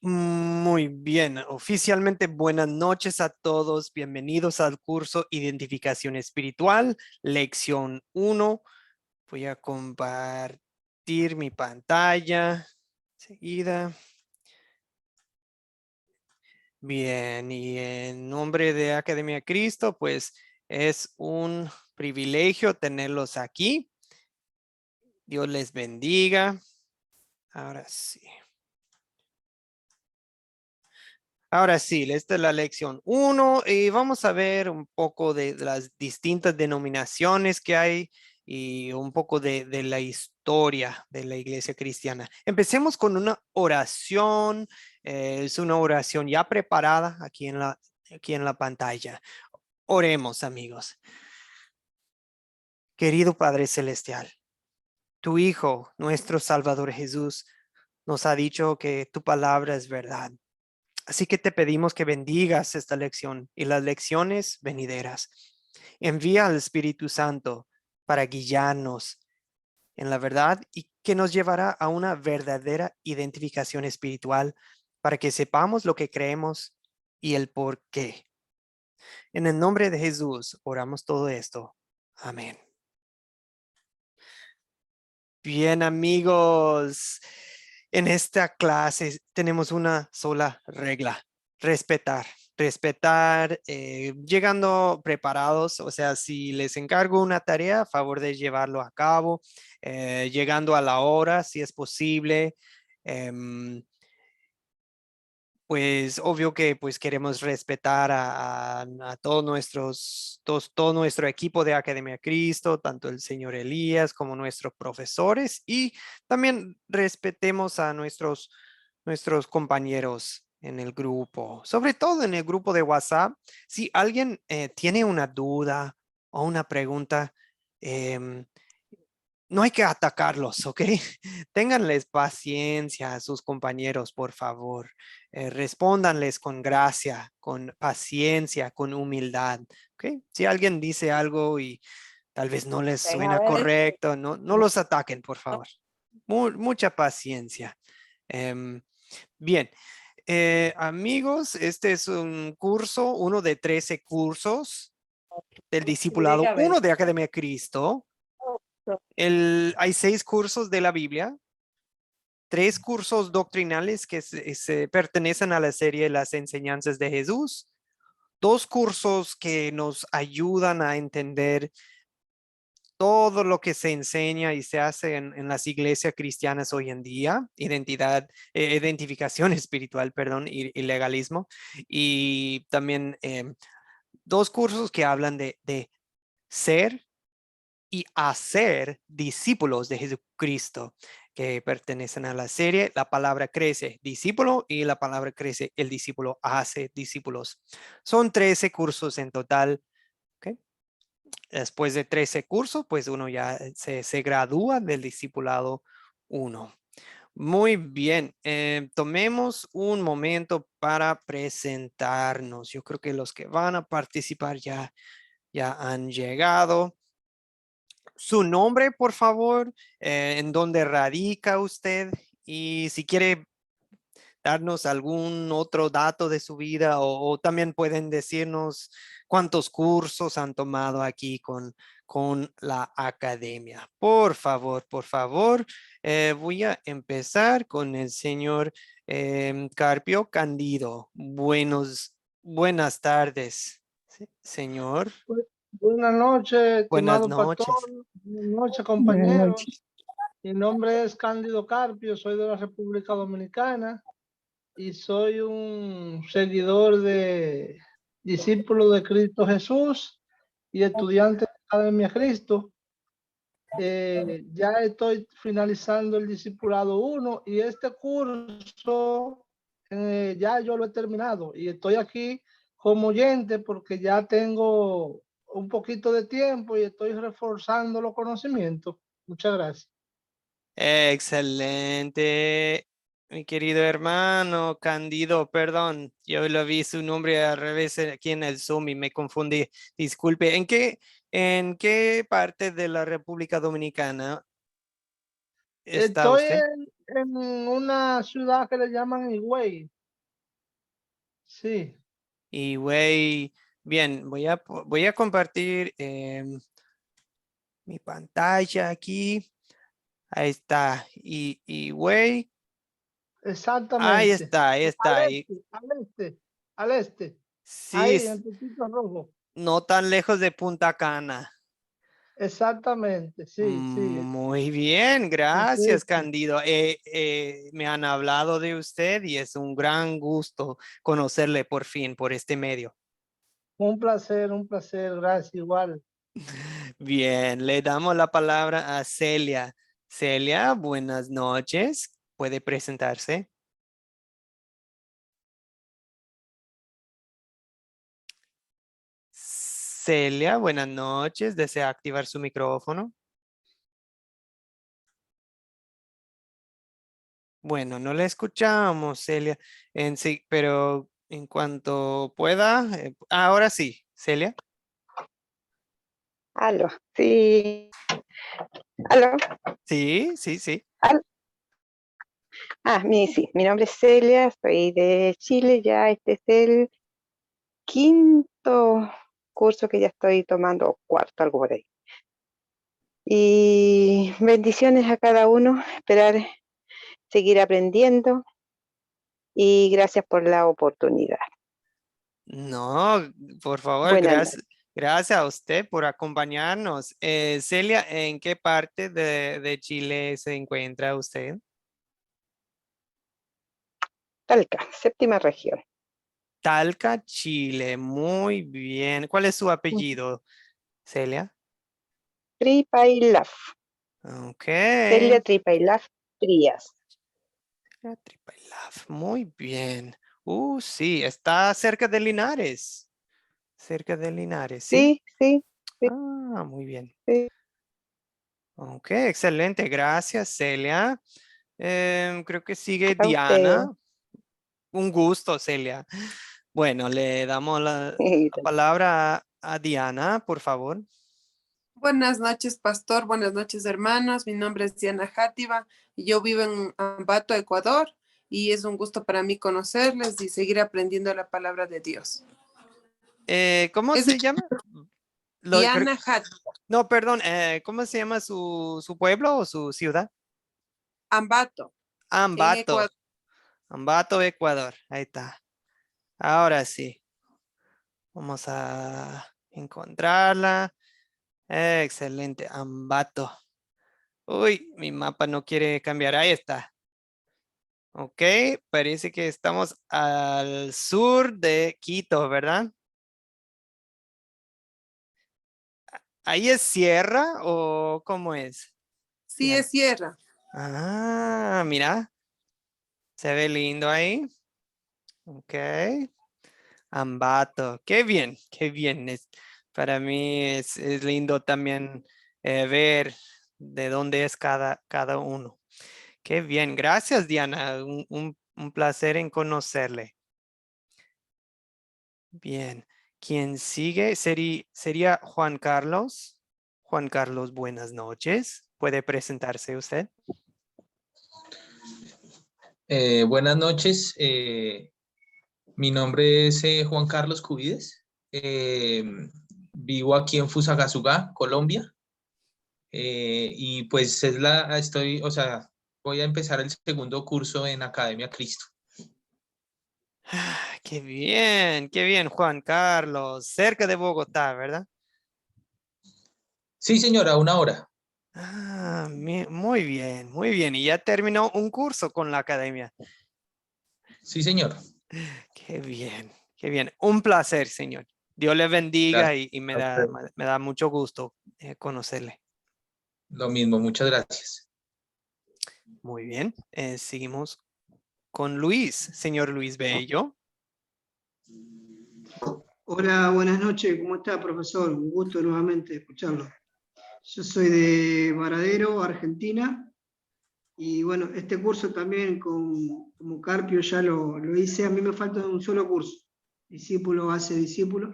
Muy bien, oficialmente buenas noches a todos. Bienvenidos al curso Identificación Espiritual, lección 1. Voy a compartir mi pantalla enseguida. Bien, y en nombre de Academia Cristo, pues es un privilegio tenerlos aquí. Dios les bendiga. Ahora sí. Ahora sí, esta es la lección 1 y vamos a ver un poco de las distintas denominaciones que hay y un poco de la historia de la iglesia cristiana. Empecemos con una oración, es una oración ya preparada aquí en la pantalla. Oremos, amigos. Querido Padre Celestial, tu Hijo, nuestro Salvador Jesús, nos ha dicho que tu palabra es verdad. Así que te pedimos que bendigas esta lección y las lecciones venideras. Envía al Espíritu Santo para guiarnos en la verdad y que nos llevará a una verdadera identificación espiritual para que sepamos lo que creemos y el por qué. En el nombre de Jesús oramos todo esto. Amén. Bien, amigos, en esta clase tenemos una sola regla: respetar. Respetar, llegando preparados, o sea, si les encargo una tarea, a favor de llevarlo a cabo, llegando a la hora, si es posible. em, pues obvio que pues queremos respetar a todo nuestro equipo de Academia Cristo, tanto el señor Elías como nuestros profesores, y también respetemos a nuestros compañeros en el grupo, sobre todo en el grupo de WhatsApp. Si alguien tiene una duda o una pregunta, em, no hay que atacarlos, ¿ok? Ténganles paciencia a sus compañeros, por favor. Respóndanles con gracia, con paciencia, con humildad, ¿ok? Si alguien dice algo y tal vez no les Ven a suena ver el... correcto, no los ataquen, por favor. Mucha paciencia. Em, bien, amigos, este es un curso, uno de 13 cursos del Discipulado Dígame. 1 de Academia Cristo. Hay 6 cursos de la Biblia, 3 cursos doctrinales que se pertenecen a la serie Las Enseñanzas de Jesús, 2 cursos que nos ayudan a entender todo lo que se enseña y se hace en las iglesias cristianas hoy en día: identificación espiritual, perdón, y legalismo. Y también 2 cursos que hablan de ser y hacer discípulos de Jesucristo, que pertenecen a la serie La Palabra Crece, discípulo, y La Palabra Crece, el discípulo hace discípulos. Son 13 cursos en total. ¿Ok? Después de 13 cursos, pues uno ya se gradúa del discipulado 1. Muy bien, tomemos un momento para presentarnos. Yo creo que los que van a participar ya han llegado. Su nombre, por favor, en dónde radica usted, y si quiere darnos algún otro dato de su vida, o también pueden decirnos cuántos cursos han tomado aquí con la academia. Por favor, voy a empezar con el señor Carpio Candido. Buenas tardes, señor. Buenas noches, Buenas estimado pastor. noches. Buenas noches, Buenas compañeros. noches. Mi nombre es Cándido Carpio, soy de la República Dominicana y soy un seguidor de discípulo de Cristo Jesús y estudiante de Academia Cristo. Ya estoy finalizando el discipulado 1 y este curso ya yo lo he terminado y estoy aquí como oyente porque ya tengo un poquito de tiempo y estoy reforzando los conocimientos. Muchas gracias. Excelente, mi querido hermano Candido, perdón, yo lo vi su nombre al revés aquí en el Zoom y me confundí. Disculpe, ¿en qué parte de la República Dominicana está Estoy usted? en una ciudad que le llaman Higüey. Sí, Y güey, bien, voy a compartir mi pantalla aquí. Ahí está. Y güey, ahí exactamente. está, ahí Al está. Y este, al este, al este. sí, Ahí, en Puntito Rojo. no tan lejos de Punta Cana. Exactamente, sí, sí. Muy bien, gracias, Perfecto. Candido. Me han hablado de usted y es un gran gusto conocerle por fin por este medio. Un placer, gracias, igual. Bien, le damos la palabra a Celia. Celia, buenas noches. ¿Puede presentarse? Celia, buenas noches. ¿Desea activar su micrófono? Bueno, no le escuchamos, Celia, en sí, pero en cuanto pueda, ahora sí, Celia. Aló, sí, aló, Sí, sí, sí. al- sí, mi nombre es Celia, soy de Chile, ya este es el quinto curso que ya estoy tomando, o cuarto, algo por ahí. Y bendiciones a cada uno, esperar seguir aprendiendo y gracias por la oportunidad. No, por favor, Buenas noches. gracias a usted por acompañarnos. Celia, ¿en qué parte de Chile se encuentra usted? Talca, séptima región. Talca, Chile. Muy bien. ¿Cuál es su apellido, Celia? Tripailaf, Ok. Celia Tripailaf Trías. La Tripailaf. Muy bien. Sí, está cerca de Linares. Cerca de Linares, ¿sí? Sí, sí, sí, Ah, muy bien. sí, Ok, excelente. Gracias, Celia. Creo que sigue a usted. Diana. Un gusto, Celia. Bueno, le damos la palabra a Diana, por favor. Buenas noches, pastor. Buenas noches, hermanos. Mi nombre es Diana Játiva y yo vivo en Ambato, Ecuador. Y es un gusto para mí conocerles y seguir aprendiendo la palabra de Dios. ¿Cómo Es se llama? Diana Játiva, No, perdón. ¿Cómo se llama su pueblo o su ciudad? Ambato, en Ambato. Ecuador. Ambato, Ecuador. Ahí está. Ahora sí. Vamos a encontrarla. Excelente. Ambato. Uy, mi mapa no quiere cambiar. Ahí está. Ok, parece que estamos al sur de Quito, ¿verdad? ¿Ahí es sierra o cómo es? Sí, Diana? es sierra. Ah, mira, se ve lindo ahí. Ok, Ambato. Qué bien, qué bien. Para mí es lindo también ver de dónde es cada uno. Qué bien, gracias Diana. Un placer en conocerle. Bien. ¿Quién sigue? Sería Juan Carlos. Juan Carlos, buenas noches. ¿Puede presentarse usted? Buenas noches, mi nombre es Juan Carlos Cubides, vivo aquí en Fusagasugá, Colombia, y pues o sea, voy a empezar el segundo curso en Academia Cristo. Qué bien, Juan Carlos. Cerca de Bogotá, ¿verdad? Sí, señora, una hora. Muy bien, muy bien. Y ya terminó un curso con la academia. Sí, señor. Qué bien, qué bien. Un placer, señor. Dios le bendiga Gracias y a usted. me da mucho gusto conocerle. Lo mismo, muchas gracias. Muy bien. Seguimos con Luis, señor Luis Bello. Hola, buenas noches. ¿Cómo está, profesor? Un gusto nuevamente escucharlo. Yo soy de Varadero, Argentina, y bueno, este curso también como Carpio ya lo hice. A mí me falta un solo curso, discípulo hace discípulo,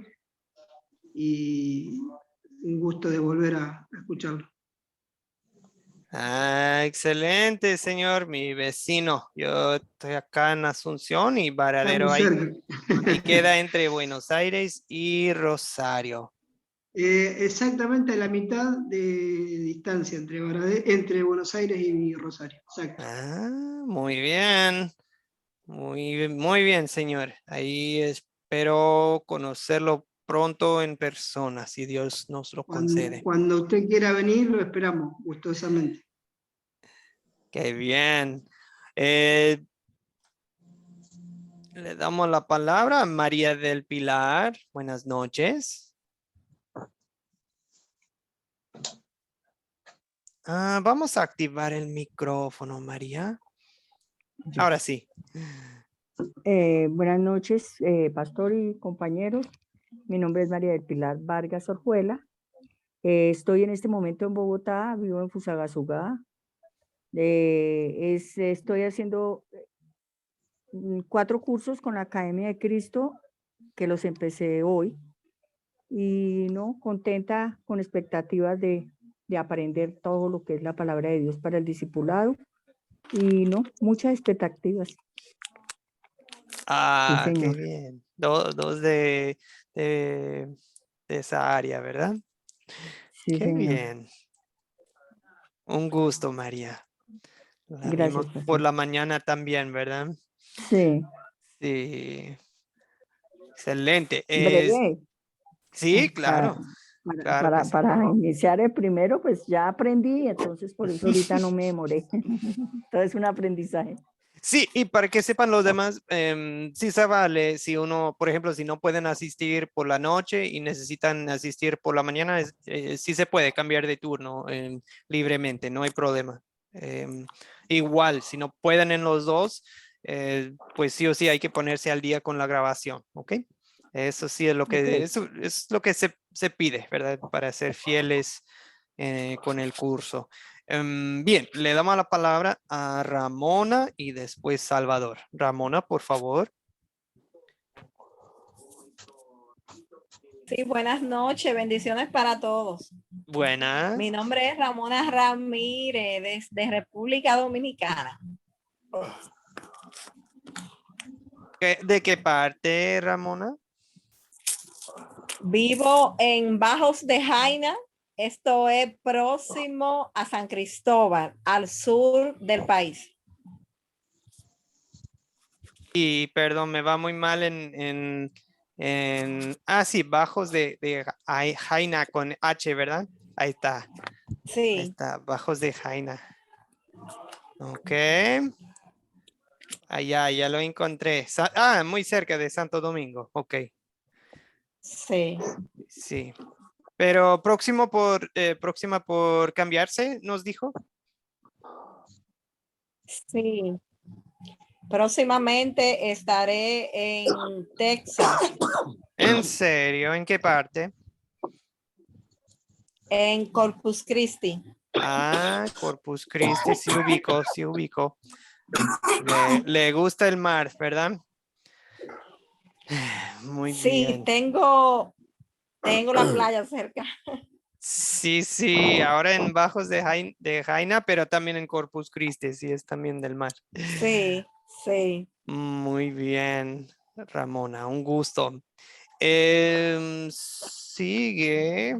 y un gusto de volver a escucharlo. Ah, excelente, señor, mi vecino. Yo estoy acá en Asunción y Varadero Estamos ahí, cerca. ahí queda entre Buenos Aires y Rosario. Exactamente a la mitad de distancia entre Buenos Aires y Rosario. Exacto. Ah, muy bien. Muy bien, señor. Ahí espero conocerlo pronto en persona, si Dios nos lo concede. Cuando usted quiera venir, lo esperamos gustosamente. Qué bien. Eh, Le damos la palabra a María del Pilar. Buenas noches. Vamos a activar el micrófono, María. Ahora sí. Buenas noches, pastor y compañeros. Mi nombre es María del Pilar Vargas Orjuela. Estoy en este momento en Bogotá, vivo en Fusagasugá. Estoy haciendo 4 cursos con la Academia de Cristo, que los empecé hoy. Y no, contenta, con expectativas de aprender todo lo que es la palabra de Dios para el discipulado. Y no, muchas expectativas. Qué señor. bien. Dos de esa área, ¿verdad? Sí, Qué señor. bien. Un gusto, María. La Gracias, vimos por pastor. la mañana también, ¿verdad? Sí. Sí. Excelente. Breve. Sí, Para, claro. Claro que sí. para iniciar el primero, pues ya aprendí, entonces por eso ahorita no me demoré. Entonces un aprendizaje. Sí, y para que sepan los demás, sí se vale si uno, por ejemplo, si no pueden asistir por la noche y necesitan asistir por la mañana, sí se puede cambiar de turno libremente, no hay problema. Igual, si no pueden en los dos, pues sí o sí hay que ponerse al día con la grabación, ¿ok? Eso sí es lo que, Okay. eso es lo que se pide, ¿verdad? Para ser fieles con el curso. Bien, le damos la palabra a Ramona y después Salvador. Ramona, por favor. Sí, buenas noches, bendiciones para todos. Buenas. Mi nombre es Ramona Ramírez, de República Dominicana. ¿De qué parte, Ramona? Vivo en Bajos de Jaina, esto es próximo a San Cristóbal, al sur del país. Y perdón, me va muy mal sí, Bajos de Jaina con H, ¿verdad? Ahí está. Sí. Ahí está, Bajos de Jaina. Ok. Allá, ya lo encontré. Muy cerca de Santo Domingo. Ok. Sí. Sí. Pero próxima por cambiarse, nos dijo. Sí. Próximamente estaré en Texas. ¿En serio? ¿En qué parte? En Corpus Christi. Corpus Christi, sí ubico, sí ubico. Le gusta el mar, ¿verdad? Muy bien. Sí, tengo la playa cerca. Sí, ahora en Bajos de Jaina, pero también en Corpus Christi, sí es también del mar. Sí, sí. Muy bien, Ramona, un gusto. Sigue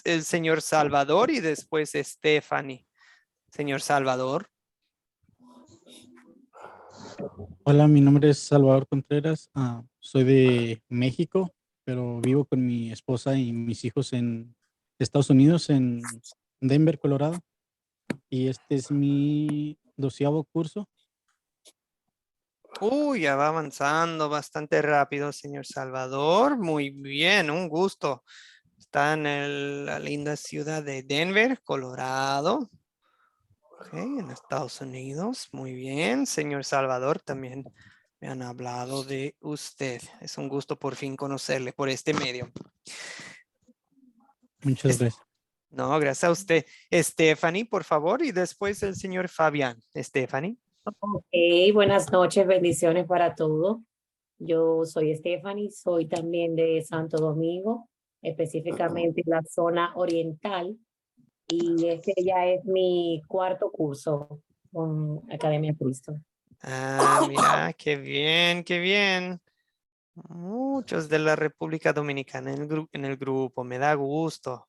el señor Salvador y después Stephanie. Señor Salvador. Hola, mi nombre es Salvador Contreras. Soy de México, pero vivo con mi esposa y mis hijos en Estados Unidos, en Denver, Colorado. Y este es mi 12º curso. Ya va avanzando bastante rápido, señor Salvador. Muy bien, un gusto. Está en la linda ciudad de Denver, Colorado. Ok, en Estados Unidos. Muy bien, señor Salvador, también me han hablado de usted. Es un gusto por fin conocerle por este medio. Muchas gracias. No, gracias a usted. Stephanie, por favor, y después el señor Fabián. Stephanie. Ok, buenas noches, bendiciones para todos. Yo soy Stephanie, soy también de Santo Domingo, específicamente en la zona oriental. y este ya es mi cuarto curso con Academia Cristo. Ah, mira, qué bien, qué bien. Muchos de la República Dominicana en el grupo, me da gusto.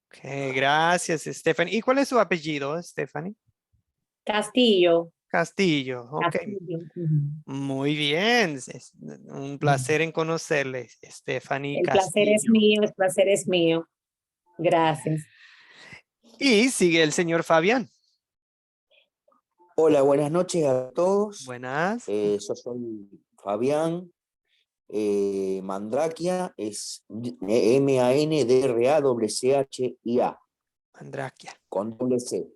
Ok, gracias, Stephanie. ¿Y cuál es su apellido, Stephanie? Castillo. Castillo, ok. Castillo. Ujú. Muy bien, es un placer en conocerle, Stephanie El placer es Castillo. mío, el placer es mío. Gracias. Y sigue el señor Fabián. Hola, buenas noches a todos. Buenas. Yo soy Fabián Mandraquia, es MANDRACCHIA, Mandraquia. con doble C.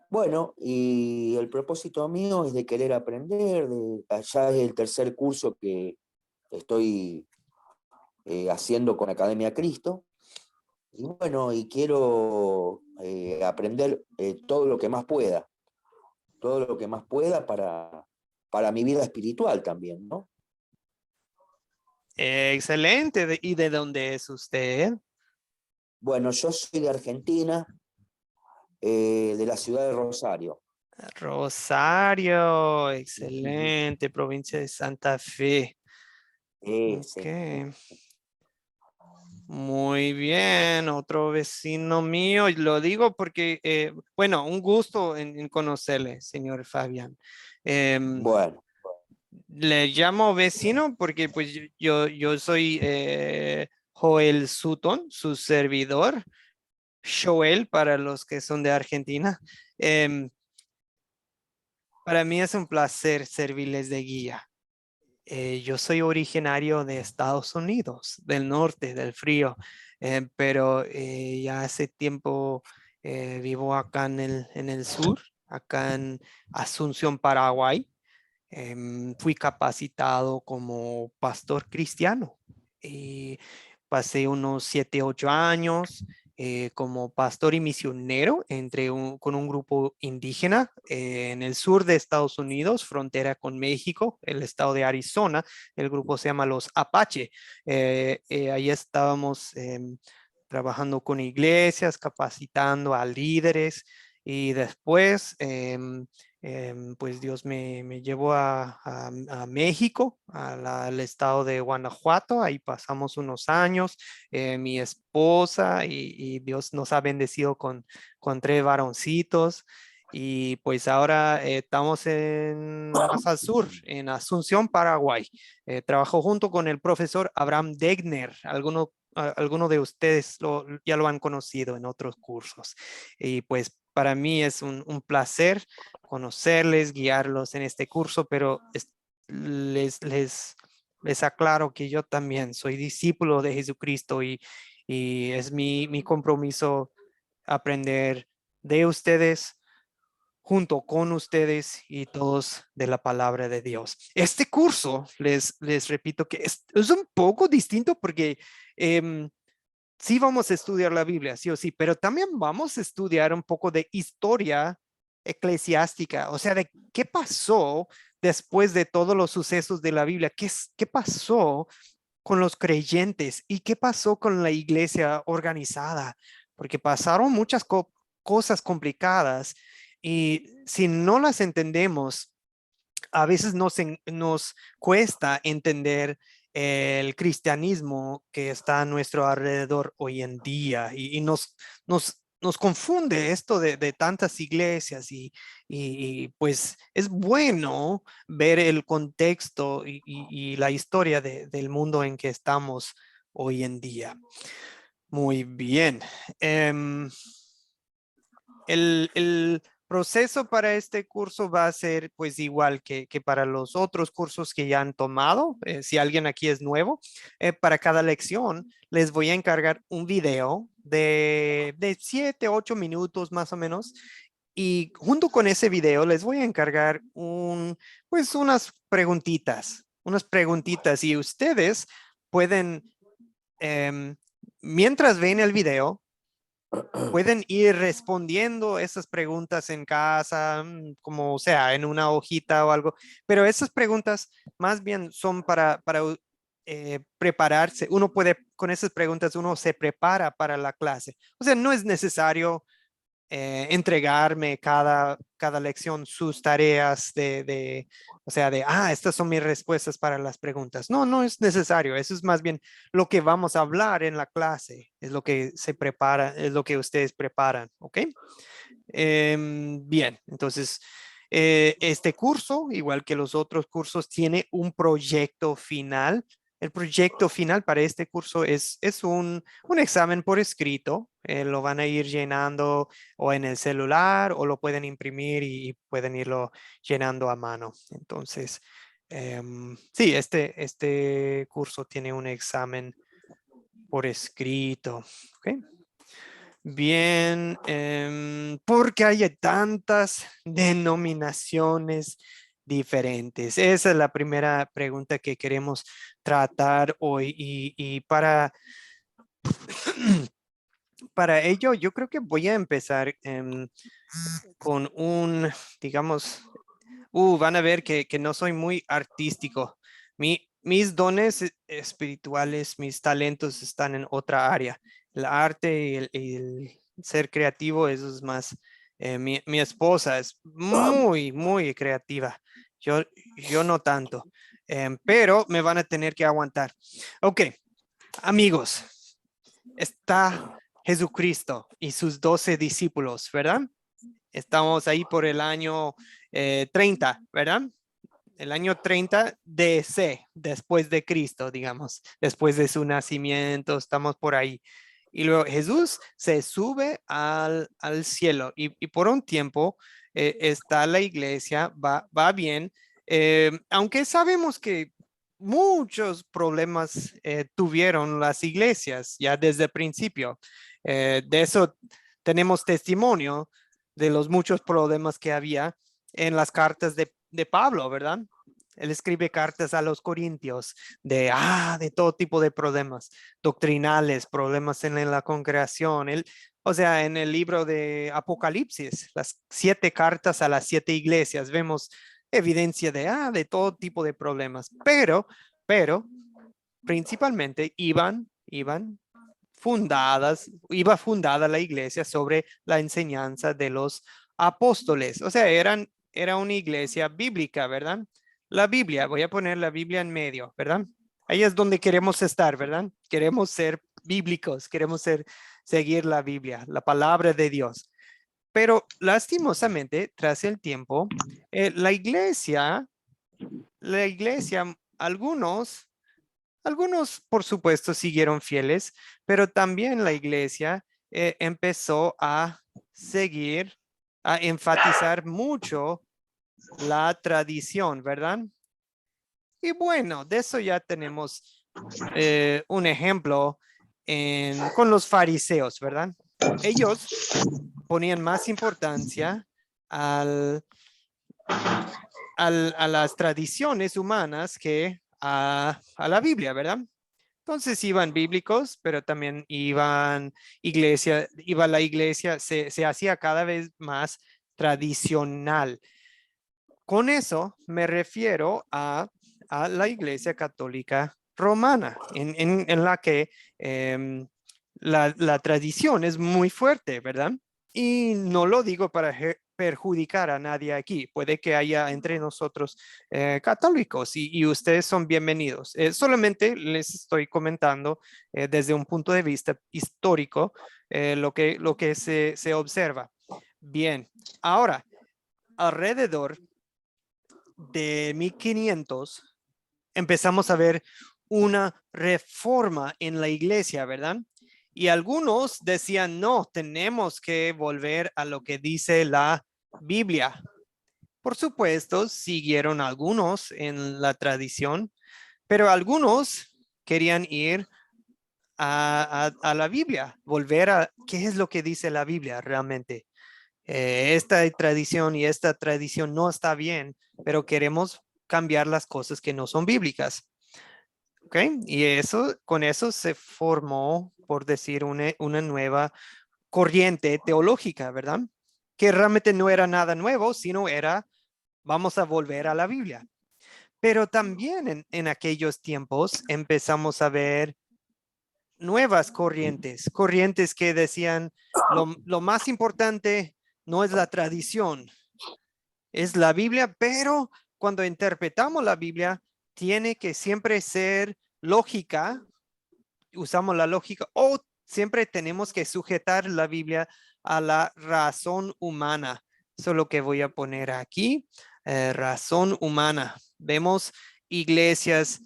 Bueno, y el propósito mío es de querer aprender, allá es el tercer curso que estoy haciendo con Academia Cristo. Y bueno, y quiero aprender todo lo que más pueda para mi vida espiritual también, ¿no? Excelente. ¿Y de dónde es usted? Bueno, yo soy de Argentina, de la ciudad de Rosario. Rosario, excelente, provincia de Santa Fe. Sí. Ok. Muy bien, otro vecino mío, y lo digo porque, bueno, un gusto en conocerle, señor Fabián. Bueno, Le llamo vecino porque pues yo soy Joel Sutton, su servidor, Joel para los que son de Argentina. Em, para mí es un placer servirles de guía. Yo soy originario de Estados Unidos, del norte, del frío, pero ya hace tiempo vivo acá en el sur, acá en Asunción, Paraguay. Fui capacitado como pastor cristiano y pasé unos 7, 8 años como pastor y misionero con un grupo indígena en el sur de Estados Unidos, frontera con México, el estado de Arizona. El grupo se llama los Apache. Ahí estábamos trabajando con iglesias, capacitando a líderes y después pues Dios me llevó a México, al estado de Guanajuato. Ahí pasamos unos años, mi esposa y Dios nos ha bendecido con 3 varoncitos. Y pues ahora estamos más al sur, en Asunción, Paraguay. Trabajo junto con el profesor Abraham Degner. Alguno de ustedes ya lo han conocido en otros cursos. Y pues para mí es un placer conocerles, guiarlos en este curso, pero les aclaro que yo también soy discípulo de Jesucristo y es mi compromiso aprender de ustedes, junto con ustedes y todos de la palabra de Dios. Este curso, les repito que es un poco distinto porque sí vamos a estudiar la Biblia, sí o sí, pero también vamos a estudiar un poco de historia eclesiástica, o sea, de qué pasó después de todos los sucesos de la Biblia, qué pasó con los creyentes y qué pasó con la iglesia organizada, porque pasaron muchas cosas complicadas y si no las entendemos, a veces nos cuesta entender el cristianismo que está a nuestro alrededor hoy en día y nos confunde esto de tantas iglesias y pues es bueno ver el contexto y la historia del mundo en que estamos hoy en día. Muy bien. El proceso para este curso va a ser pues igual que para los otros cursos que ya han tomado. Si alguien aquí es nuevo, para cada lección les voy a encargar un video de 7, 8 minutos más o menos. Y junto con ese video les voy a encargar pues unas preguntitas y ustedes pueden, mientras ven el video, pueden ir respondiendo esas preguntas en casa, como sea, en una hojita o algo, pero esas preguntas más bien son para prepararse. Uno puede con esas preguntas uno se prepara para la clase. O sea, no es necesario entregarme cada lección sus tareas o sea, estas son mis respuestas para las preguntas. No, no es necesario. Eso es más bien lo que vamos a hablar en la clase. Es lo que se prepara, es lo que ustedes preparan, ¿ok? Bien, entonces, este curso, igual que los otros cursos, tiene un proyecto final. El proyecto final para este curso es un examen por escrito. Lo van a ir llenando o en el celular o lo pueden imprimir y pueden irlo llenando a mano. Entonces, sí, este curso tiene un examen por escrito. ¿Ok? Bien, porque hay tantas denominaciones diferentes. Esa es la primera pregunta que queremos tratar hoy y para ello yo creo que voy a empezar con digamos, van a ver que no soy muy artístico. Mis dones espirituales, mis talentos están en otra área. El arte y el ser creativo, eso es más. Mi esposa es muy, muy creativa. Yo no tanto. Pero me van a tener que aguantar. Ok, amigos, está Jesucristo y sus 12 discípulos, ¿verdad? Estamos ahí por el año 30, ¿verdad? El año 30 DC, después de Cristo, digamos, después de su nacimiento, estamos por ahí. Y luego Jesús se sube al cielo y por un tiempo está la iglesia, va bien, aunque sabemos que muchos problemas tuvieron las iglesias ya desde el principio. De eso tenemos testimonio de los muchos problemas que había en las cartas de Pablo, ¿verdad? Él escribe cartas a los corintios de todo tipo de problemas doctrinales, problemas en la congregación. O sea, en el libro de Apocalipsis, las 7 cartas a las 7 iglesias, vemos evidencia de todo tipo de problemas. Pero principalmente iba fundada la iglesia sobre la enseñanza de los apóstoles. O sea, era una iglesia bíblica, ¿verdad? La Biblia, voy a poner la Biblia en medio, ¿verdad? Ahí es donde queremos estar, ¿verdad? Queremos ser bíblicos, queremos seguir la Biblia, la palabra de Dios. Pero lastimosamente, tras el tiempo, la iglesia, algunos, por supuesto, siguieron fieles, pero también la iglesia empezó a enfatizar mucho la tradición, ¿verdad? Y bueno, de eso ya tenemos un ejemplo con los fariseos, ¿verdad? Ellos ponían más importancia a las tradiciones humanas que a la Biblia, ¿verdad? Entonces iban bíblicos, pero también iba la iglesia, se hacía cada vez más tradicional. Con eso me refiero a la Iglesia Católica Romana, en la que la tradición es muy fuerte, ¿verdad? Y no lo digo para perjudicar a nadie aquí. Puede que haya entre nosotros católicos y ustedes son bienvenidos. Solamente les estoy comentando desde un punto de vista histórico lo que se observa. Bien, ahora, alrededor de 1500 empezamos a ver una reforma en la iglesia, ¿verdad? Y algunos decían, no, tenemos que volver a lo que dice la Biblia. Por supuesto, siguieron algunos en la tradición, pero algunos querían ir a la Biblia, volver a qué es lo que dice la Biblia realmente. Esta tradición y esta tradición no está bien, pero queremos cambiar las cosas que no son bíblicas. ¿Ok? Y con eso se formó, por decir, una nueva corriente teológica, ¿verdad? Que realmente no era nada nuevo, sino vamos a volver a la Biblia. Pero también en aquellos tiempos empezamos a ver nuevas corrientes, corrientes que decían lo más importante no es la tradición, es la Biblia, pero cuando interpretamos la Biblia tiene que siempre ser lógica, usamos la lógica, o siempre tenemos que sujetar la Biblia a la razón humana. Eso es lo que voy a poner aquí, razón humana. Vemos iglesias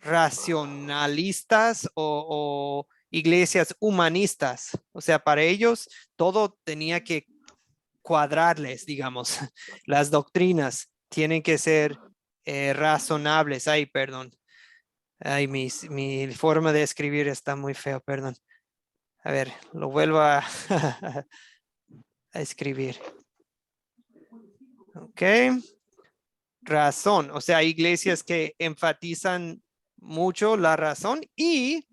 racionalistas o iglesias humanistas. O sea, para ellos todo tenía que cuadrarles, digamos. Las doctrinas tienen que ser razonables. Ay, perdón. Ay, mi forma de escribir está muy feo, perdón. A ver, lo vuelvo a escribir. Ok. Razón, o sea, hay iglesias que enfatizan mucho la razón y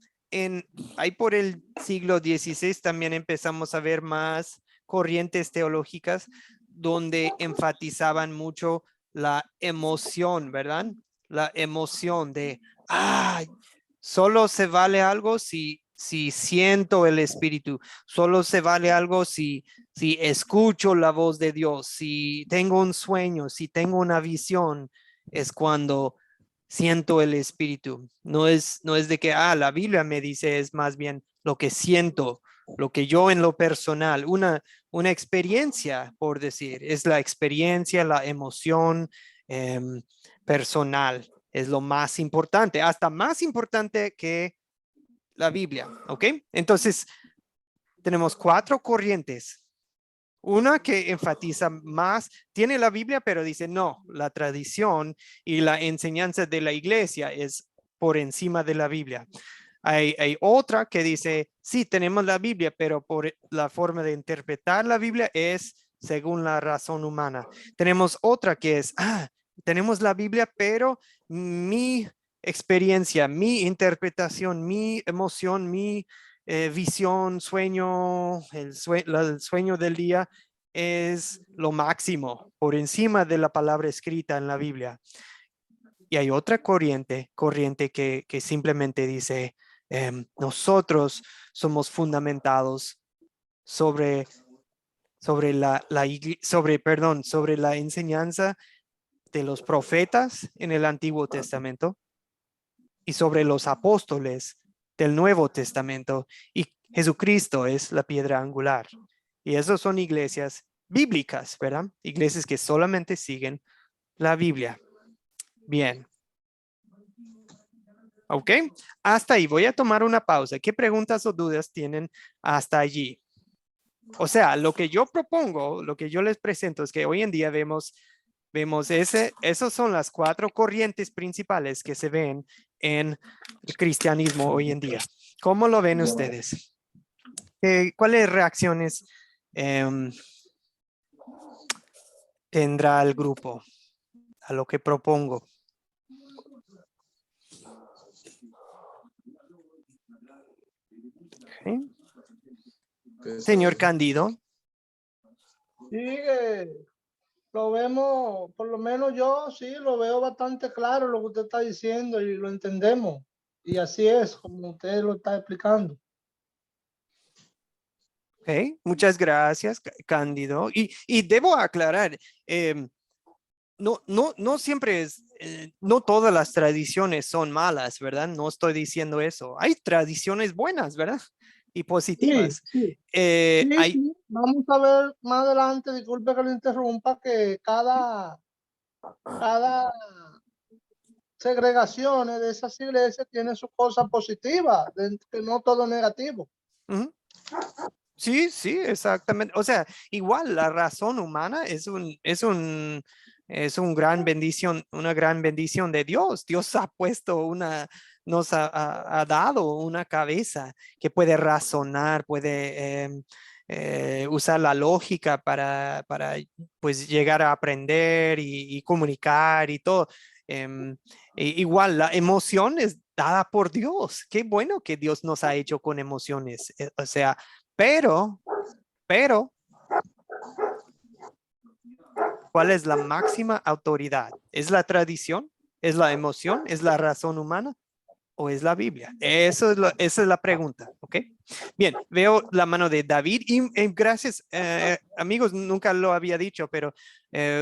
ahí por el siglo XVI también empezamos a ver más corrientes teológicas donde enfatizaban mucho la emoción, ¿verdad? La emoción de, solo se vale algo si siento el Espíritu, solo se vale algo si escucho la voz de Dios, si tengo un sueño, si tengo una visión, es cuando siento el Espíritu. No es de que, la Biblia me dice, es más bien lo que siento, lo que yo en lo personal, una experiencia, por decir, es la experiencia, la emoción personal, es lo más importante, hasta más importante que la Biblia, ¿ok? Entonces, tenemos 4 corrientes. Una que enfatiza más, tiene la Biblia, pero dice no, la tradición y la enseñanza de la iglesia es por encima de la Biblia. Hay otra que dice, sí, tenemos la Biblia, pero por la forma de interpretar la Biblia es según la razón humana. Tenemos otra que es, tenemos la Biblia, pero mi experiencia, mi interpretación, mi emoción, mi visión, sueño, el sueño del día es lo máximo por encima de la palabra escrita en la Biblia. Y hay otra corriente que simplemente dice, nosotros somos fundamentados sobre la enseñanza de los profetas en el Antiguo Testamento y sobre los apóstoles del Nuevo Testamento, y Jesucristo es la piedra angular. Y esas son iglesias bíblicas, ¿verdad? Iglesias que solamente siguen la Biblia. Bien. Ok, hasta ahí voy a tomar una pausa. ¿Qué preguntas o dudas tienen hasta allí? O sea, lo que yo propongo, lo que yo les presento es que hoy en día vemos esas son las 4 corrientes principales que se ven en el cristianismo hoy en día. ¿Cómo lo ven ustedes? ¿Cuáles reacciones tendrá el grupo a lo que propongo? Okay. Señor Candido. Sí, lo vemos, por lo menos yo sí lo veo bastante claro lo que usted está diciendo y lo entendemos. Y así es como usted lo está explicando. Okay, muchas gracias, Cándido. Y debo aclarar, no siempre es, no todas las tradiciones son malas, ¿verdad? No estoy diciendo eso. Hay tradiciones buenas, ¿verdad? Y positivas. Sí. Sí. Vamos a ver más adelante, disculpe que lo interrumpa, que cada segregación de esas iglesias tiene sus cosas positivas, que no todo negativo. Uh-huh. Sí, exactamente. O sea, igual la razón humana es una gran bendición de Dios. Dios ha puesto nos ha dado una cabeza que puede razonar, puede usar la lógica para pues llegar a aprender y comunicar y todo. Igual la emoción es dada por Dios. Qué bueno que Dios nos ha hecho con emociones. O sea, pero, ¿cuál es la máxima autoridad? ¿Es la tradición? ¿Es la emoción? ¿Es la razón humana? o es la Biblia? Esa es la pregunta, ¿ok? Bien, veo la mano de David y gracias, amigos, nunca lo había dicho, pero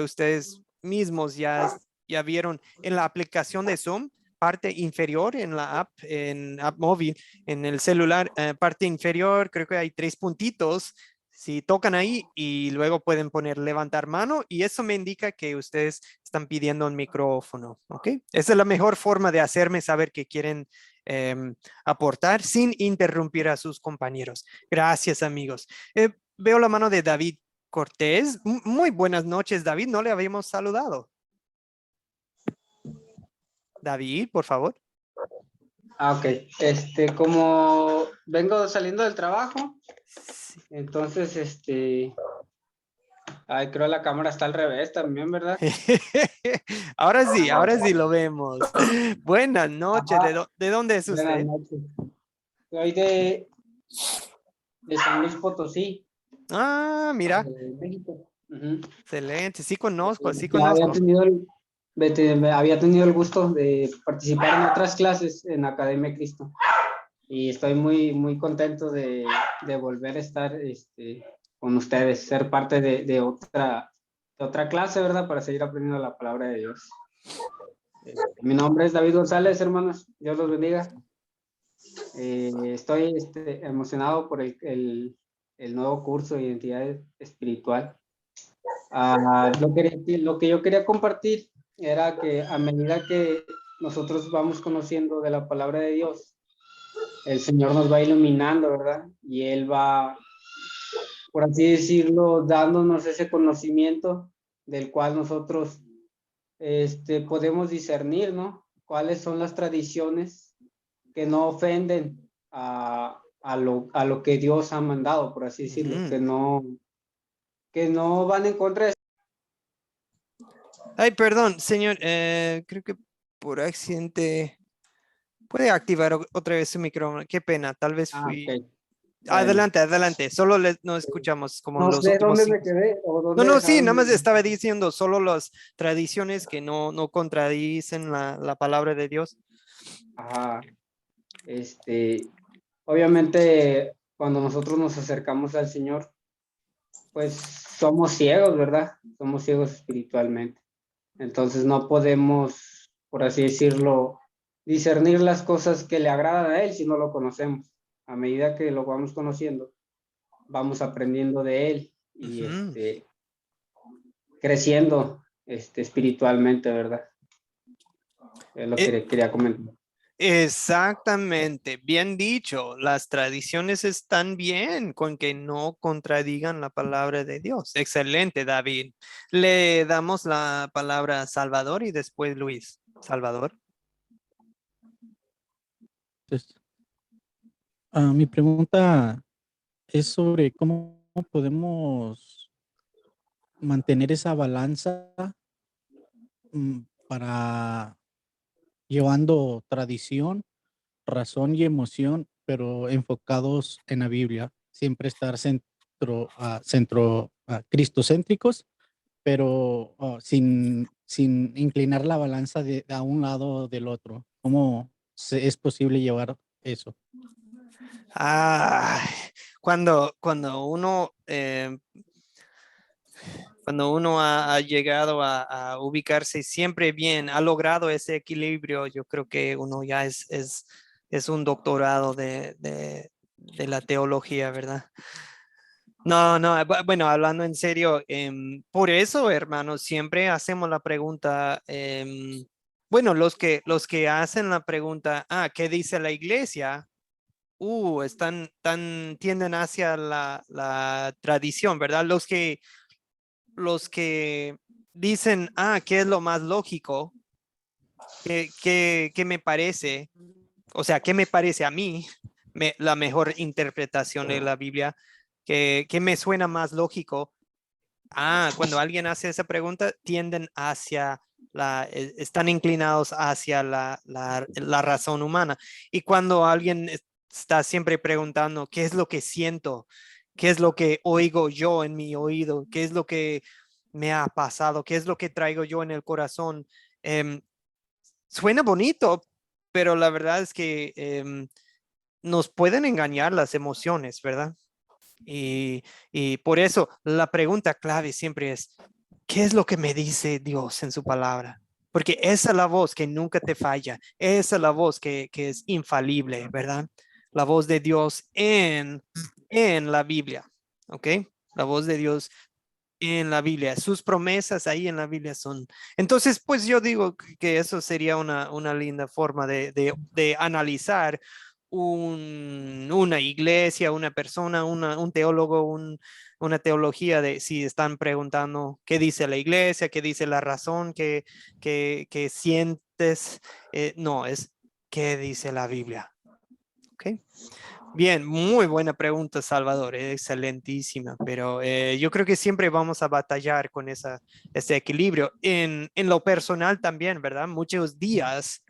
ustedes mismos ya vieron en la aplicación de Zoom, parte inferior en la app, en app móvil, en el celular, parte inferior, creo que hay 3 puntitos. Si tocan ahí y luego pueden poner levantar mano y eso me indica que ustedes están pidiendo un micrófono, ¿ok? Esa es la mejor forma de hacerme saber que quieren aportar sin interrumpir a sus compañeros. Gracias, amigos. Veo la mano de David Cortés. Muy buenas noches, David. No le habíamos saludado. David, por favor. Ok, como vengo saliendo del trabajo, entonces, ay, creo la cámara está al revés también, ¿verdad? Ahora sí lo vemos. Buenas noches. ¿De dónde es Buenas usted? noches. Soy de San Luis Potosí, Ah, mira. México. Excelente. Sí conozco, sí Ya conozco. había tenido el gusto de participar en otras clases en Academia Cristo. Y estoy muy, muy contento de volver a estar con ustedes, ser parte de otra clase, ¿verdad? Para seguir aprendiendo la palabra de Dios. Mi nombre es David González, hermanos. Dios los bendiga. Estoy emocionado por el nuevo curso de identidad espiritual. Lo que yo quería compartir era que a medida que nosotros vamos conociendo de la palabra de Dios, el Señor nos va iluminando, ¿verdad? Y Él va, por así decirlo, dándonos ese conocimiento del cual nosotros podemos discernir, ¿no? Cuáles son las tradiciones que no ofenden a lo que Dios ha mandado, por así decirlo, que no van en contra de... Ay, perdón, señor. Creo que por accidente puede activar otra vez su micrófono. Qué pena, tal vez fui. Ok. Adelante, adelante. Solo no escuchamos como No los sé últimos dónde me 5. quedé o dónde No, sí, dejaron nada más mi... estaba diciendo solo las tradiciones que no contradicen la palabra de Dios. Ajá. Obviamente, cuando nosotros nos acercamos al Señor, pues somos ciegos, ¿verdad? Somos ciegos espiritualmente. Entonces no podemos, por así decirlo, discernir las cosas que le agradan a Él si no lo conocemos. A medida que lo vamos conociendo, vamos aprendiendo de Él y creciendo espiritualmente, ¿verdad? Es lo que quería comentar. Exactamente, bien dicho. Las tradiciones están bien con que no contradigan la palabra de Dios. Excelente, David. Le damos la palabra a Salvador y después Luis. Salvador. Entonces, mi pregunta es sobre cómo podemos mantener esa balanza para llevando tradición, razón y emoción, pero enfocados en la Biblia. Siempre estar cristocéntricos, pero sin inclinar la balanza a un lado o del otro. ¿Cómo es posible llevar eso? Cuando uno ha llegado a ubicarse siempre bien, ha logrado ese equilibrio, yo creo que uno ya es un doctorado de la teología, ¿verdad? No, bueno, hablando en serio, por eso, hermanos, siempre hacemos la pregunta, bueno, los que hacen la pregunta, ¿qué dice la iglesia? Tienden hacia la tradición, ¿verdad? Los que dicen, ¿qué es lo más lógico? ¿Qué me parece? O sea, ¿qué me parece a mí la mejor interpretación de la Biblia? ¿Qué me suena más lógico? Cuando alguien hace esa pregunta, están inclinados hacia la razón humana. Y cuando alguien está siempre preguntando, ¿qué es lo que siento? ¿Qué es lo que oigo yo en mi oído? ¿Qué es lo que me ha pasado? ¿Qué es lo que traigo yo en el corazón? Suena bonito, pero la verdad es que nos pueden engañar las emociones, ¿verdad? Y por eso la pregunta clave siempre es, ¿qué es lo que me dice Dios en su palabra? Porque esa es la voz que nunca te falla, esa es la voz que es infalible, ¿verdad? La voz de Dios en la Biblia, ¿ok? La voz de Dios en la Biblia, sus promesas ahí en la Biblia son. Entonces, pues yo digo que eso sería una linda forma de analizar una iglesia, una persona, un teólogo, una teología de si están preguntando qué dice la iglesia, qué dice la razón que sientes. No, es qué dice la Biblia. ¿Ok? Bien, muy buena pregunta, Salvador, excelentísima, pero yo creo que siempre vamos a batallar con ese equilibrio. En lo personal también, ¿verdad? Muchos días,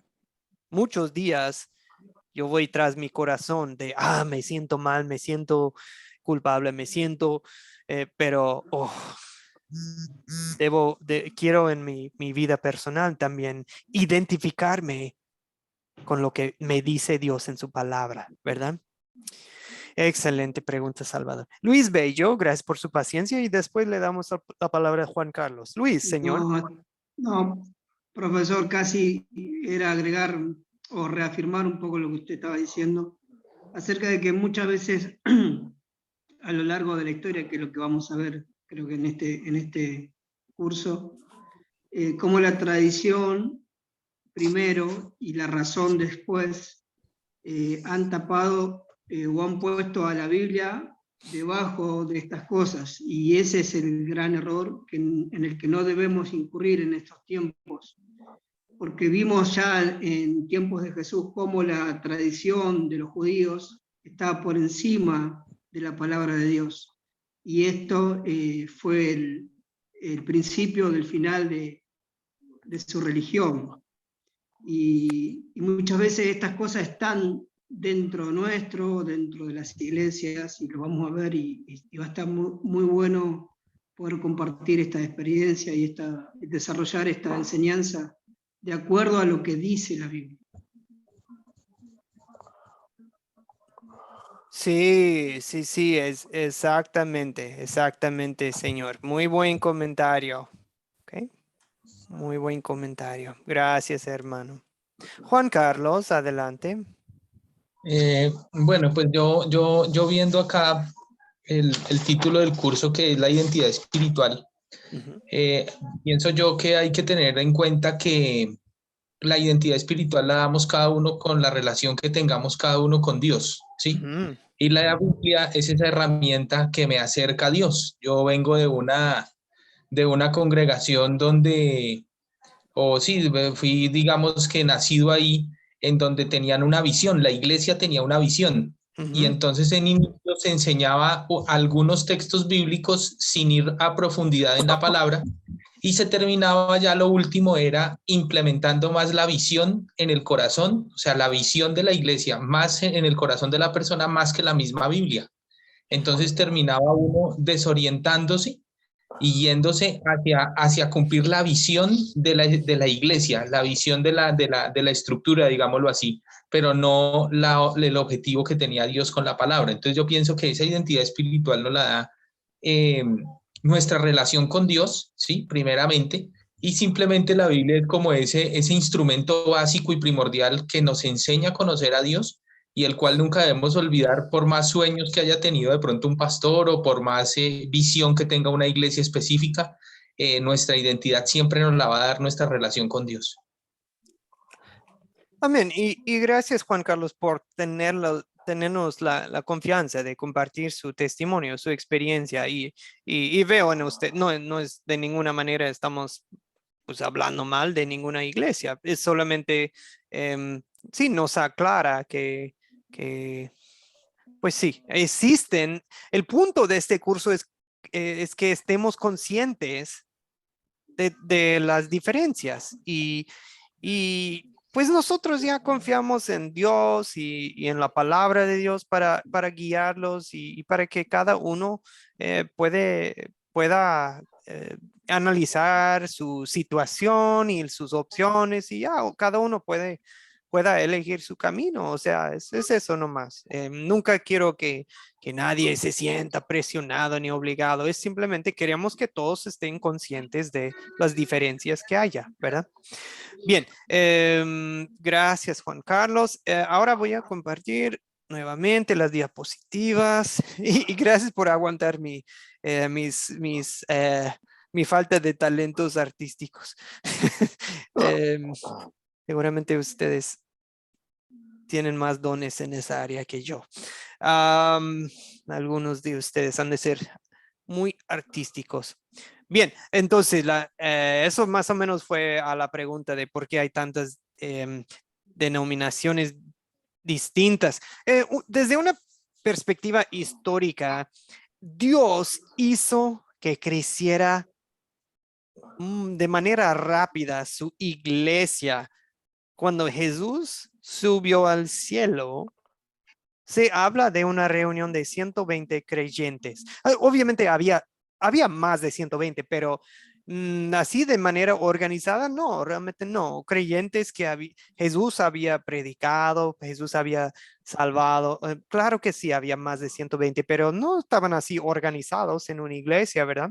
yo voy tras mi corazón de, me siento mal, me siento culpable, me siento, pero quiero en mi vida personal también identificarme con lo que me dice Dios en su palabra, ¿verdad? Excelente pregunta, Salvador. Luis Bello, gracias por su paciencia y después le damos la palabra a Juan Carlos. Luis, señor. No, profesor, casi era agregar o reafirmar un poco lo que usted estaba diciendo acerca de que muchas veces a lo largo de la historia, que es lo que vamos a ver, creo que en este curso, cómo la tradición primero y la razón después han tapado o han puesto a la Biblia debajo de estas cosas, y ese es el gran error en el que no debemos incurrir en estos tiempos, porque vimos ya en tiempos de Jesús cómo la tradición de los judíos estaba por encima de la palabra de Dios, y esto fue el principio del final de su religión. Y muchas veces estas cosas están dentro nuestro, dentro de las iglesias, y lo vamos a ver, y va a estar muy bueno poder compartir esta experiencia y desarrollar esta enseñanza de acuerdo a lo que dice la Biblia. Sí, es exactamente, señor. Muy buen comentario. ¿Okay? Muy buen comentario. Gracias, hermano. Juan Carlos, adelante. Bueno, pues yo viendo acá el título del curso, que es la identidad espiritual, pienso yo que hay que tener en cuenta que la identidad espiritual la damos cada uno con la relación que tengamos cada uno con Dios, ¿sí? Y la Biblia es esa herramienta que me acerca a Dios. Yo vengo de una congregación donde, fui, digamos que nacido ahí, en donde tenían una visión, la iglesia tenía una visión. Y entonces en inicio se enseñaba algunos textos bíblicos sin ir a profundidad en la palabra, y se terminaba ya lo último, era implementando más la visión en el corazón, o sea, la visión de la iglesia más en el corazón de la persona, más que la misma Biblia. Entonces terminaba uno desorientándose y yéndose hacia cumplir la visión de la iglesia, la visión de la estructura, digámoslo así, pero no el objetivo que tenía Dios con la palabra. Entonces yo pienso que esa identidad espiritual nos la da nuestra relación con Dios, ¿sí? Primeramente, y simplemente la Biblia es como ese instrumento básico y primordial que nos enseña a conocer a Dios, y el cual nunca debemos olvidar, por más sueños que haya tenido de pronto un pastor o por más visión que tenga una iglesia específica, nuestra identidad siempre nos la va a dar nuestra relación con Dios. Amén. Y gracias, Juan Carlos, por tenernos la confianza de compartir su testimonio, su experiencia. Y veo en usted, no es de ninguna manera estamos pues hablando mal de ninguna iglesia, es solamente, sí, nos aclara que pues sí, existen. El punto de este curso es que estemos conscientes de las diferencias y pues nosotros ya confiamos en Dios y en la palabra de Dios para guiarlos y para que cada uno pueda analizar su situación y sus opciones, y ya cada uno puede pueda elegir su camino. O sea, es eso nomás. Nunca quiero que nadie se sienta presionado ni obligado. Es simplemente queremos que todos estén conscientes de las diferencias que haya, ¿verdad? Bien, gracias Juan Carlos. Ahora voy a compartir nuevamente las diapositivas y gracias por aguantar mi falta de talentos artísticos. Seguramente ustedes tienen más dones en esa área que yo. Algunos de ustedes han de ser muy artísticos. Bien, entonces eso más o menos fue a la pregunta de por qué hay tantas denominaciones distintas. Desde una perspectiva histórica, Dios hizo que creciera de manera rápida su iglesia. Cuando Jesús subió al cielo, se habla de una reunión de 120 creyentes. Obviamente había más de 120, pero así de manera organizada, no, realmente no. Creyentes que Jesús había predicado, Jesús había salvado. Claro que sí, había más de 120, pero no estaban así organizados en una iglesia, ¿verdad?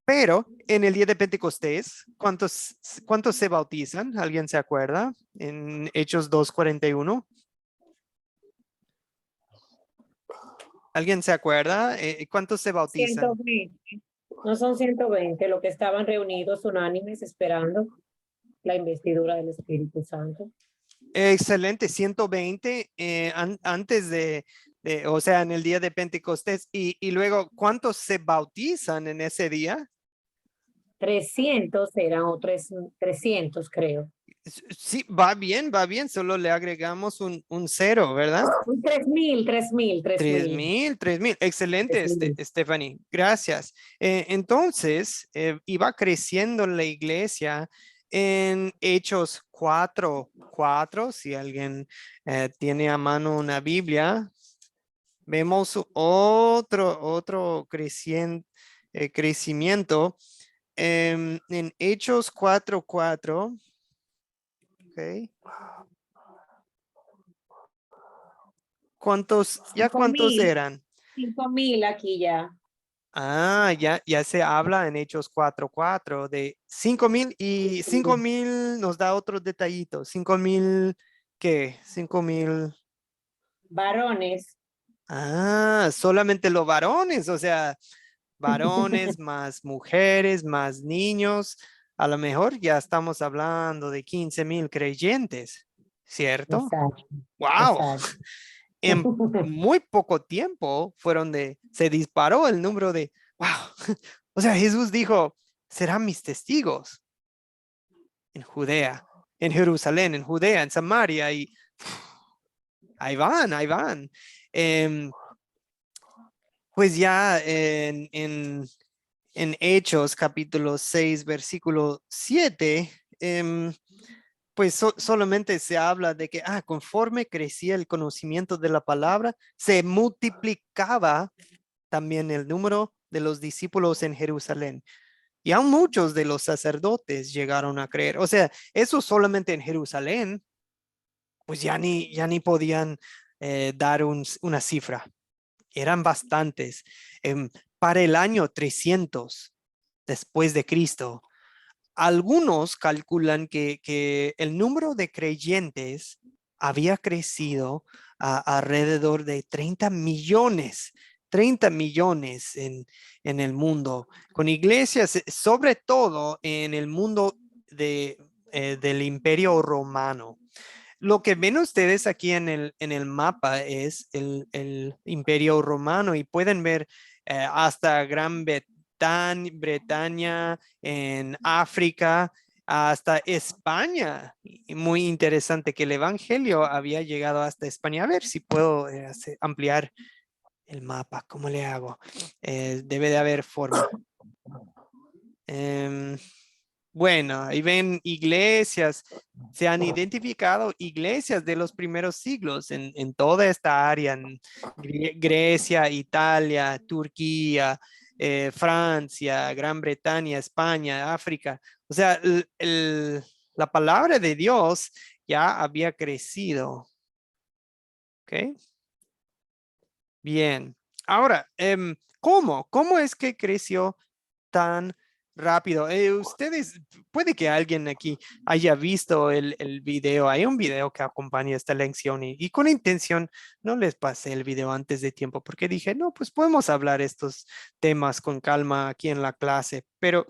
Pero en el día de Pentecostés, ¿cuántos se bautizan? ¿Alguien se acuerda? En Hechos 2:41. ¿Alguien se acuerda? ¿Cuántos se bautizan? 120. No son 120 los que estaban reunidos unánimes esperando la investidura del Espíritu Santo. Excelente, 120 antes o sea, en el día de Pentecostés. Y luego, ¿cuántos se bautizan en ese día? 300 eran, o 300 creo. Sí, va bien, solo le agregamos un 0, ¿verdad? 3,000. Excelente, 3,000. Stephanie, gracias. Entonces, iba creciendo la iglesia en Hechos 4:4. Si alguien tiene a mano una Biblia, vemos otro crecimiento en Hechos 4:4. Okay. ¿Cuántos eran? 5,000 aquí ya. Ya se habla en Hechos 4:4 de 5,000 y 5,000 nos da otros detallitos. 5,000, ¿qué? 5,000. Varones. Solamente los varones, o sea, varones más mujeres, más niños. A lo mejor ya estamos hablando de 15,000 creyentes, ¿cierto? Exacto. ¡Wow! Exacto. En muy poco tiempo se disparó el número de, wow. O sea, Jesús dijo, serán mis testigos en Judea, en Jerusalén, en Judea, en Samaria, y ahí van. Pues ya en Hechos capítulo 6, versículo 7, pues solamente se habla de que conforme crecía el conocimiento de la palabra, se multiplicaba también el número de los discípulos en Jerusalén. Y aún muchos de los sacerdotes llegaron a creer. O sea, eso solamente en Jerusalén, pues ya ni podían dar una cifra. Eran bastantes. Para el año 300 después de Cristo, algunos calculan que el número de creyentes había crecido a alrededor de 30 millones en el mundo, con iglesias, sobre todo en el mundo del Imperio Romano. Lo que ven ustedes aquí en el mapa es el Imperio Romano y pueden ver hasta Gran Bretaña, en África, hasta España. Y muy interesante que el Evangelio había llegado hasta España. A ver si puedo ampliar el mapa. ¿Cómo le hago? Debe de haber forma. Bueno, ahí ven iglesias. Se han identificado iglesias de los primeros siglos en toda esta área, en Grecia, Italia, Turquía, Francia, Gran Bretaña, España, África. O sea, la palabra de Dios ya había crecido. ¿Ok? Bien. Ahora, ¿cómo? ¿Cómo es que creció tan rápido? Ustedes, puede que alguien aquí haya visto el video. Hay un video que acompaña esta lección y con intención no les pasé el video antes de tiempo porque dije, no, pues podemos hablar estos temas con calma aquí en la clase, pero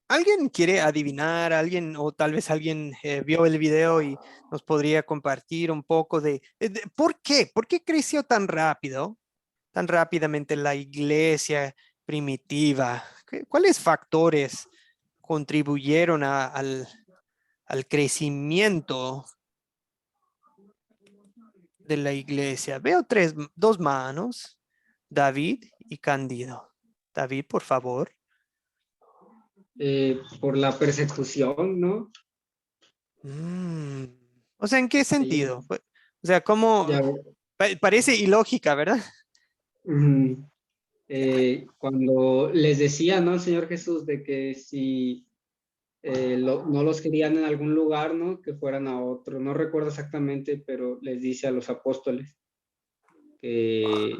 ¿alguien quiere adivinar? ¿Alguien o tal vez alguien vio el video y nos podría compartir un poco de por qué? ¿Por qué creció tan rápido, tan rápidamente la iglesia primitiva? ¿Cuáles factores contribuyeron al crecimiento de la iglesia? Veo dos manos, David y Cándido. David, por favor. Por la persecución, ¿no? O sea, ¿en qué sentido? O sea, ¿cómo? Ya, Parece ilógica, ¿verdad? cuando les decía, ¿no? El Señor Jesús de que si no los querían en algún lugar, ¿no? Que fueran a otro. No recuerdo exactamente, pero les dice a los apóstoles que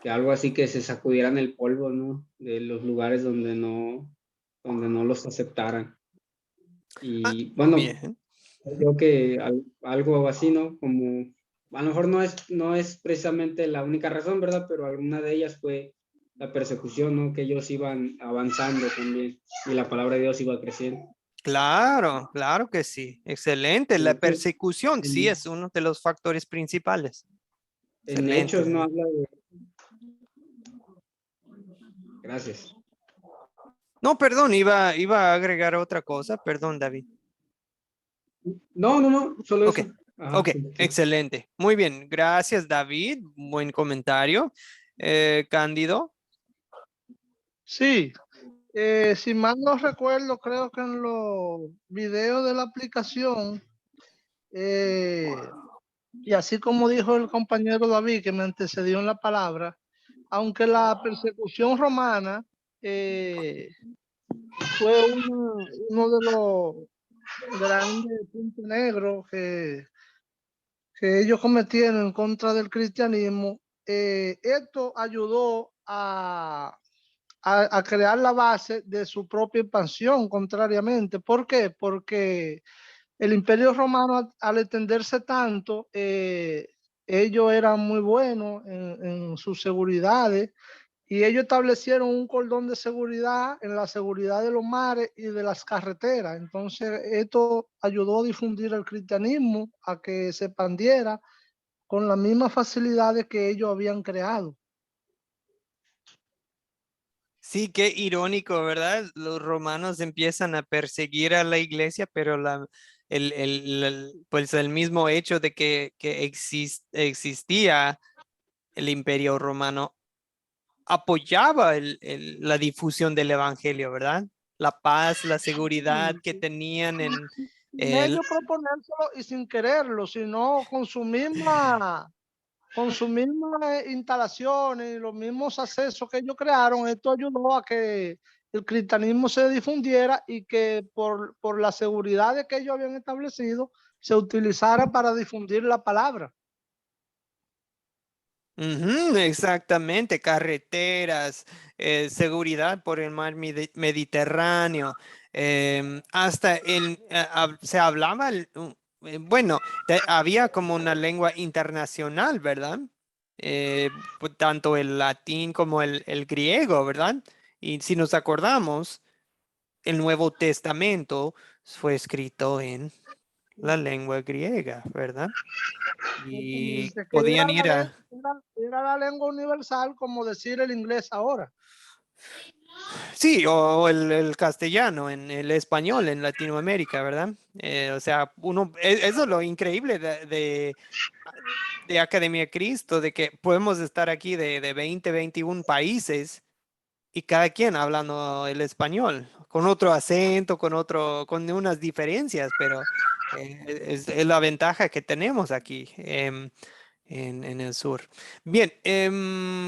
algo así, que se sacudieran el polvo, ¿no? De los lugares donde no los aceptaran. Y bueno, bien. creo que algo así, ¿no? Como, a lo mejor no es precisamente la única razón, ¿verdad? Pero alguna de ellas fue la persecución, ¿no? Que ellos iban avanzando también y la palabra de Dios iba creciendo. Claro, claro que sí. Excelente. La Entonces, persecución sí es uno de los factores principales. en Excelente. Hechos no habla de... Gracias. No, perdón, iba a agregar otra cosa. Perdón, David. No, solo Ok, eso. Ajá, ok, sí. excelente. Muy bien, gracias, David. Buen comentario. Cándido. Sí, si mal no recuerdo, creo que en los videos de la aplicación, y así como dijo el compañero David, que me antecedió en la palabra, aunque la persecución romana fue uno de los grandes puntos negros que ellos cometieron en contra del cristianismo, esto ayudó a crear la base de su propia expansión, contrariamente. ¿Por qué? Porque el Imperio Romano, al extenderse tanto, ellos eran muy buenos en sus seguridades y ellos establecieron un cordón de seguridad en la seguridad de los mares y de las carreteras. Entonces, esto ayudó a difundir el cristianismo, a que se expandiera con las mismas facilidades que ellos habían creado. Sí, qué irónico, ¿verdad? Los romanos empiezan a perseguir a la iglesia, pero pues el mismo hecho de que existía el imperio romano apoyaba la difusión del evangelio, ¿verdad? La paz, la seguridad que tenían en Sin ellos proponérselo y sin quererlo, sino con sus mismas instalaciones y los mismos accesos que ellos crearon. Esto ayudó a que el cristianismo se difundiera y que por la seguridad que ellos habían establecido se utilizara para difundir la palabra. Exactamente, carreteras, seguridad por el mar Mediterráneo, hasta se hablaba, bueno, había como una lengua internacional, ¿verdad? Pues, tanto el latín como el griego, ¿verdad? Y si nos acordamos, el Nuevo Testamento fue escrito en la lengua griega, ¿verdad? Y Que podían ir a... era la lengua universal, como decir el inglés ahora. Sí, o el castellano, en el español en Latinoamérica, ¿verdad? O sea, eso es lo increíble de Academia Cristo, de que podemos estar aquí de 20, 21 países y cada quien hablando el español, con otro acento, con unas diferencias, pero es la ventaja que tenemos aquí. En el sur. Bien,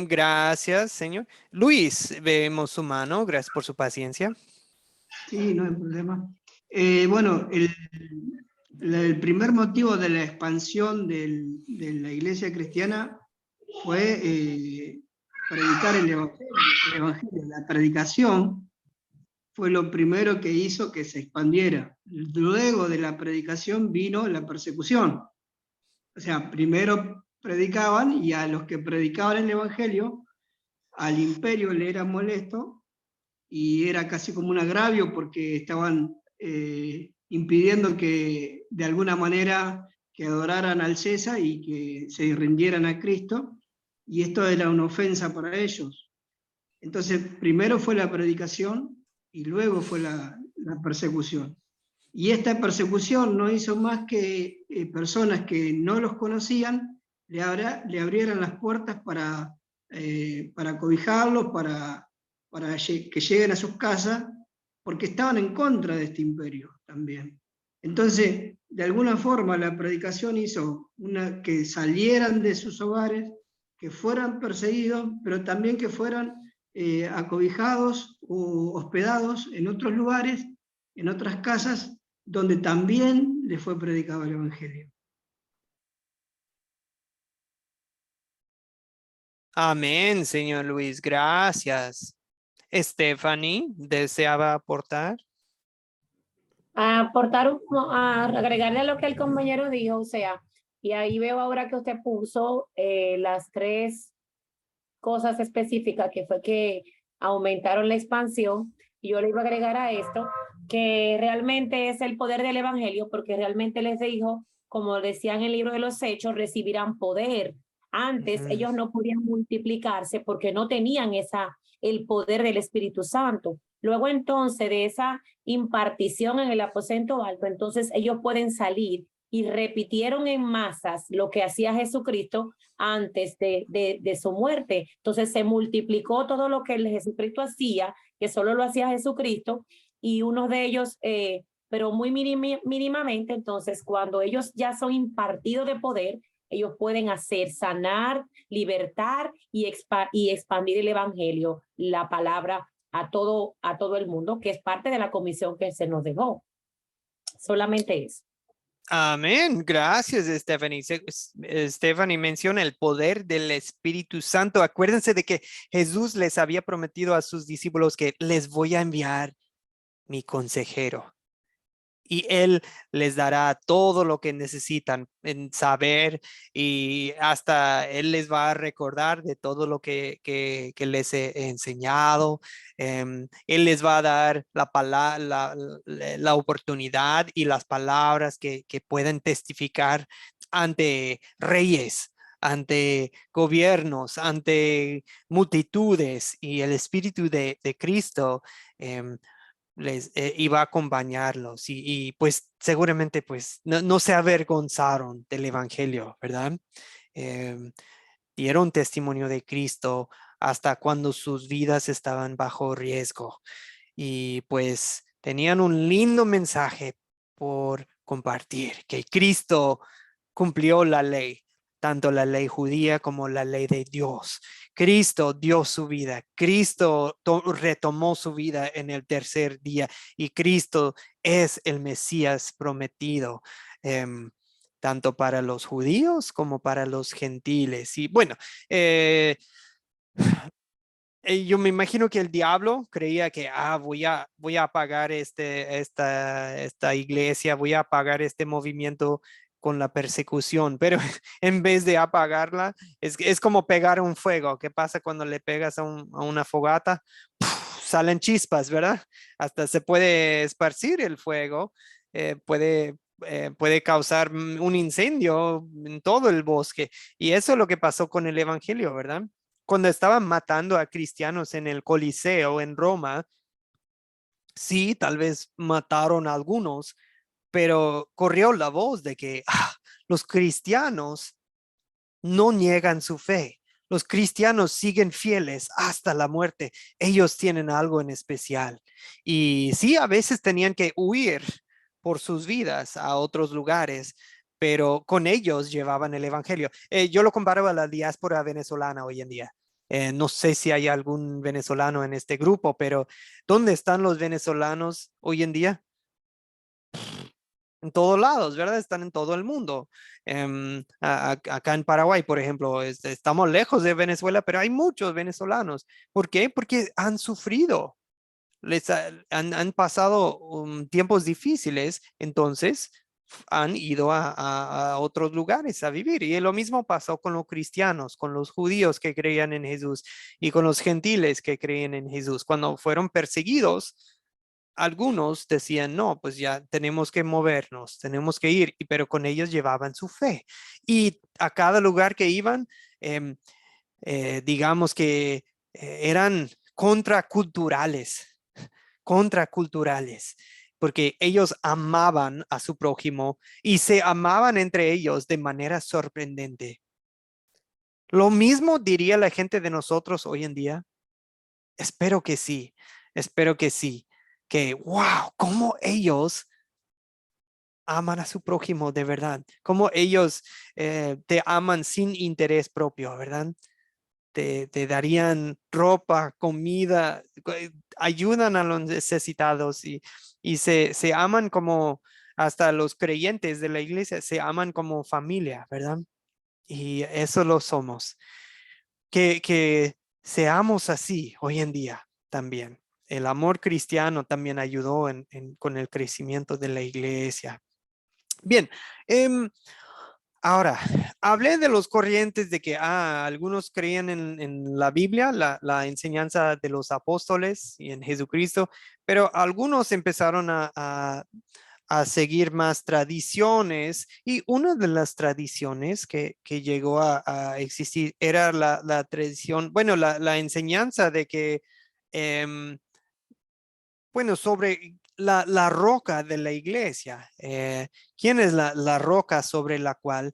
gracias, señor. Luis, vemos su mano. Gracias por su paciencia. Sí, no hay problema. Bueno, el primer motivo de la expansión de la iglesia cristiana fue predicar el evangelio. La predicación fue lo primero que hizo que se expandiera. Luego de la predicación vino la persecución. O sea, primero predicaban, y a los que predicaban el evangelio, al imperio le era molesto y era casi como un agravio porque estaban impidiendo que de alguna manera que adoraran al César y que se rindieran a Cristo, y esto era una ofensa para ellos. Entonces, primero fue la predicación y luego fue la persecución. Y esta persecución no hizo más que personas que no los conocían le abrieran las puertas para cobijarlos, para que lleguen a sus casas, porque estaban en contra de este imperio también. Entonces, de alguna forma, la predicación hizo que salieran de sus hogares, que fueran perseguidos, pero también que fueran acobijados o hospedados en otros lugares, en otras casas, donde también les fue predicado el Evangelio. Amén, señor Luis, gracias. Stephanie, ¿deseaba aportar? Agregarle a lo que el compañero dijo, o sea, y ahí veo ahora que usted puso las 3 cosas específicas que fue que aumentaron la expansión, y yo le iba a agregar a esto que realmente es el poder del evangelio, porque realmente les dijo, como decía en el libro de los Hechos, recibirán poder. Antes ellos no podían multiplicarse porque no tenían el poder del Espíritu Santo. Luego entonces de esa impartición en el aposento alto, entonces ellos pueden salir y repitieron en masas lo que hacía Jesucristo antes de su muerte. Entonces se multiplicó todo lo que el Jesucristo hacía, que solo lo hacía Jesucristo, y uno de ellos, pero muy mínimamente. Entonces cuando ellos ya son impartidos de poder, ellos pueden hacer, sanar, libertar y expandir el evangelio, la palabra a todo el mundo, que es parte de la comisión que se nos dejó. Solamente eso. Amén, gracias Stephanie. Stephanie menciona el poder del Espíritu Santo. Acuérdense de que Jesús les había prometido a sus discípulos que les voy a enviar mi consejero. Y Él les dará todo lo que necesitan en saber, y hasta Él les va a recordar de todo lo que les he enseñado. Él les va a dar la oportunidad y las palabras que pueden testificar ante reyes, ante gobiernos, ante multitudes, y el Espíritu de Cristo les iba a acompañarlos, y pues seguramente pues no se avergonzaron del evangelio, ¿verdad? Dieron testimonio de Cristo hasta cuando sus vidas estaban bajo riesgo, y pues tenían un lindo mensaje por compartir, que Cristo cumplió la ley, tanto la ley judía como la ley de Dios. Cristo dio su vida, Cristo retomó su vida en el tercer día, y Cristo es el Mesías prometido, tanto para los judíos como para los gentiles. Y bueno, yo me imagino que el diablo creía que voy a apagar esta iglesia, voy a apagar este movimiento con la persecución, pero en vez de apagarla, es como pegar un fuego. ¿Qué pasa cuando le pegas a una fogata? ¡Puf! Salen chispas, ¿verdad? Hasta se puede esparcir el fuego, puede causar un incendio en todo el bosque. Y eso es lo que pasó con el evangelio, ¿verdad? Cuando estaban matando a cristianos en el Coliseo en Roma, sí, tal vez mataron a algunos, pero corrió la voz de que los cristianos no niegan su fe. Los cristianos siguen fieles hasta la muerte. Ellos tienen algo en especial. Y sí, a veces tenían que huir por sus vidas a otros lugares, pero con ellos llevaban el evangelio. Yo lo comparo a la diáspora venezolana hoy en día. No sé si hay algún venezolano en este grupo, pero ¿dónde están los venezolanos hoy en día? en todos lados, ¿verdad? Están en todo el mundo. Acá en Paraguay, por ejemplo, estamos lejos de Venezuela, pero hay muchos venezolanos. ¿Por qué? Porque han sufrido, han pasado tiempos difíciles, entonces han ido a otros lugares a vivir. Y lo mismo pasó con los cristianos, con los judíos que creían en Jesús y con los gentiles que creían en Jesús. Cuando fueron perseguidos, algunos decían, no, pues ya tenemos que movernos, tenemos que ir, pero con ellos llevaban su fe. Y a cada lugar que iban, digamos que eran contraculturales, porque ellos amaban a su prójimo y se amaban entre ellos de manera sorprendente. Lo mismo diría la gente de nosotros hoy en día. Espero que sí, que wow, cómo ellos aman a su prójimo de verdad, cómo ellos te aman sin interés propio, ¿verdad? Te darían ropa, comida, ayudan a los necesitados y se aman como, hasta los creyentes de la iglesia se aman como familia, ¿verdad? Y eso lo somos. Que seamos así hoy en día también. El amor cristiano también ayudó con el crecimiento de la iglesia. Bien, ahora, hablé de los corrientes de que algunos creían en la Biblia, la enseñanza de los apóstoles y en Jesucristo, pero algunos empezaron a seguir más tradiciones, y una de las tradiciones que llegó a existir era la tradición, bueno, la enseñanza de que, bueno, sobre la roca de la iglesia. ¿Quién es la roca sobre la cual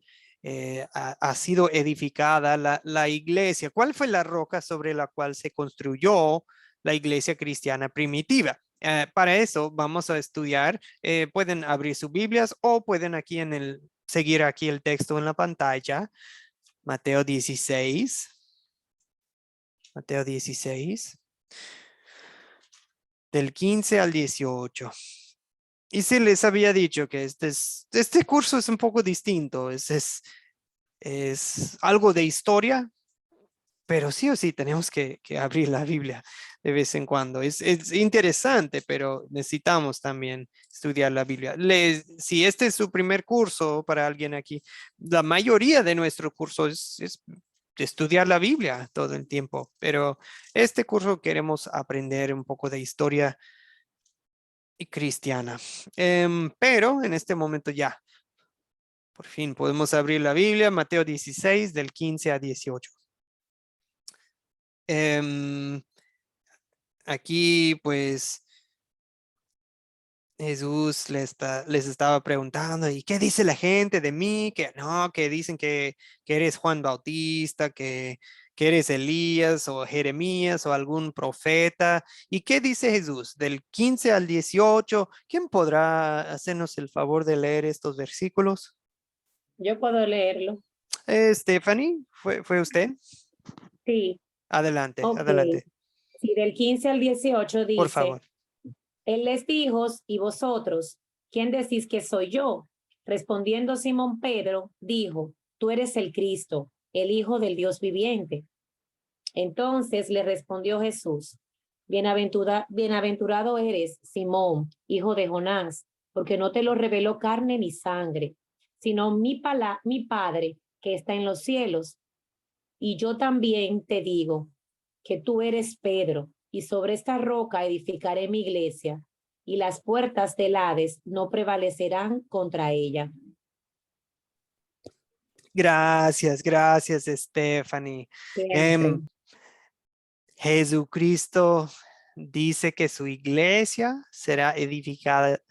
ha sido edificada la iglesia? ¿Cuál fue la roca sobre la cual se construyó la iglesia cristiana primitiva? Para eso vamos a estudiar, pueden abrir sus Biblias o pueden seguir aquí el texto en la pantalla. Mateo 16. Mateo 16. Del 15 al 18. Y se les había dicho que este curso es un poco distinto. Es algo de historia, pero sí o sí tenemos que abrir la Biblia de vez en cuando. Es interesante, pero necesitamos también estudiar la Biblia. Si este es su primer curso para alguien aquí, la mayoría de nuestro curso es estudiar la Biblia todo el tiempo, pero este curso queremos aprender un poco de historia cristiana. Pero en este momento ya, por fin podemos abrir la Biblia, Mateo 16, del 15 a 18. Aquí pues Jesús les estaba preguntando, ¿y qué dice la gente de mí? Que no, que dicen que eres Juan Bautista, que eres Elías o Jeremías o algún profeta. ¿Y qué dice Jesús? Del 15 al 18, ¿quién podrá hacernos el favor de leer estos versículos? Yo puedo leerlo. Stephanie, ¿fue usted? Sí. Adelante, Ok. adelante. Sí, del 15 al 18 dice, Por favor. Él les dijo, ¿y vosotros, quién decís que soy yo? Respondiendo Simón Pedro, dijo, tú eres el Cristo, el Hijo del Dios viviente. Entonces le respondió Jesús, bienaventurado eres, Simón, hijo de Jonás, porque no te lo reveló carne ni sangre, sino mi Padre que está en los cielos. Y yo también te digo que tú eres Pedro, y sobre esta roca edificaré mi iglesia, y las puertas del Hades no prevalecerán contra ella. Gracias, Stephanie. Jesucristo dice que su iglesia será edificada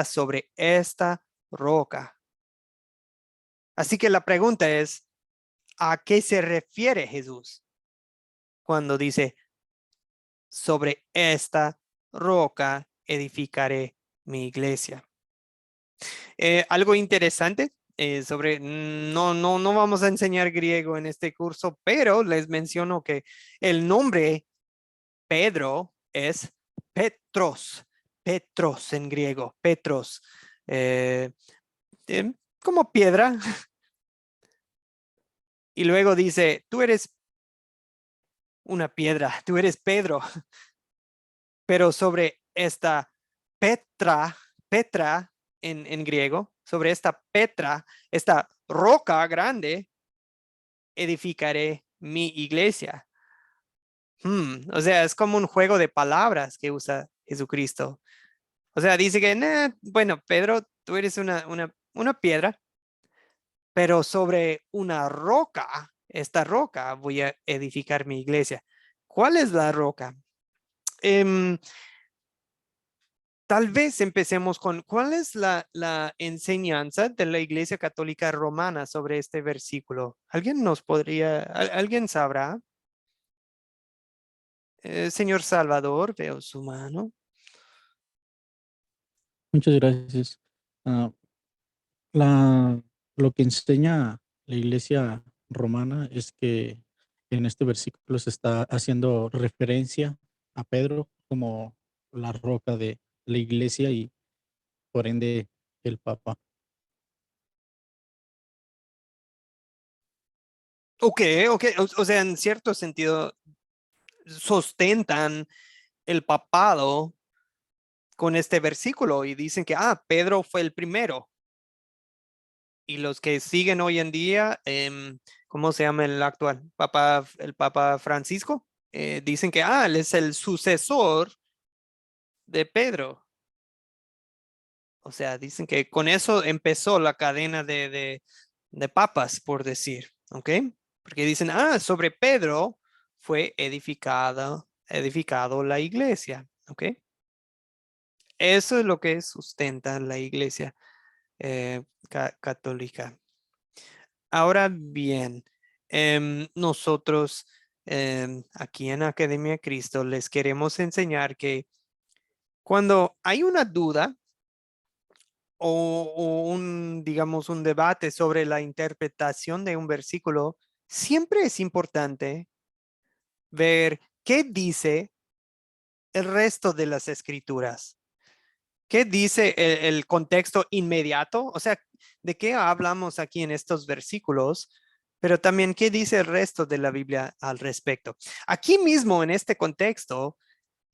sobre esta roca. Así que la pregunta es, ¿a qué se refiere Jesús cuando dice, sobre esta roca edificaré mi iglesia? Algo interesante no vamos a enseñar griego en este curso, pero les menciono que el nombre Pedro es Petros en griego, Petros. como piedra. Y luego dice, tú eres una piedra, tú eres Pedro. Pero sobre esta Petra en griego, sobre esta Petra, esta roca grande, edificaré mi iglesia. O sea, es como un juego de palabras que usa Jesucristo. O sea, dice que, bueno, Pedro, tú eres una piedra, pero sobre una roca, esta roca, voy a edificar mi iglesia. ¿Cuál es la roca? Tal vez empecemos con, ¿cuál es la enseñanza de la Iglesia Católica Romana sobre este versículo? ¿Alguien sabrá? Señor Salvador, veo su mano. Muchas gracias. Ah, lo que enseña la Iglesia Romana es que en este versículo se está haciendo referencia a Pedro como la roca de la Iglesia y por ende el Papa. Ok. O sea, en cierto sentido, sustentan el papado con este versículo y dicen que, Pedro fue el primero. Y los que siguen hoy en día, ¿cómo se llama el actual? El Papa Francisco, dicen que, él es el sucesor de Pedro. O sea, dicen que con eso empezó la cadena de papas, por decir, ¿ok? Porque dicen, sobre Pedro fue edificado la iglesia, ¿ok? Eso es lo que sustenta la iglesia católica. Ahora bien, nosotros aquí en Academia Cristo les queremos enseñar que cuando hay una duda o digamos, un debate sobre la interpretación de un versículo, siempre es importante ver qué dice el resto de las escrituras. ¿Qué dice el contexto inmediato? O sea, ¿de qué hablamos aquí en estos versículos? Pero también, ¿qué dice el resto de la Biblia al respecto? Aquí mismo, en este contexto,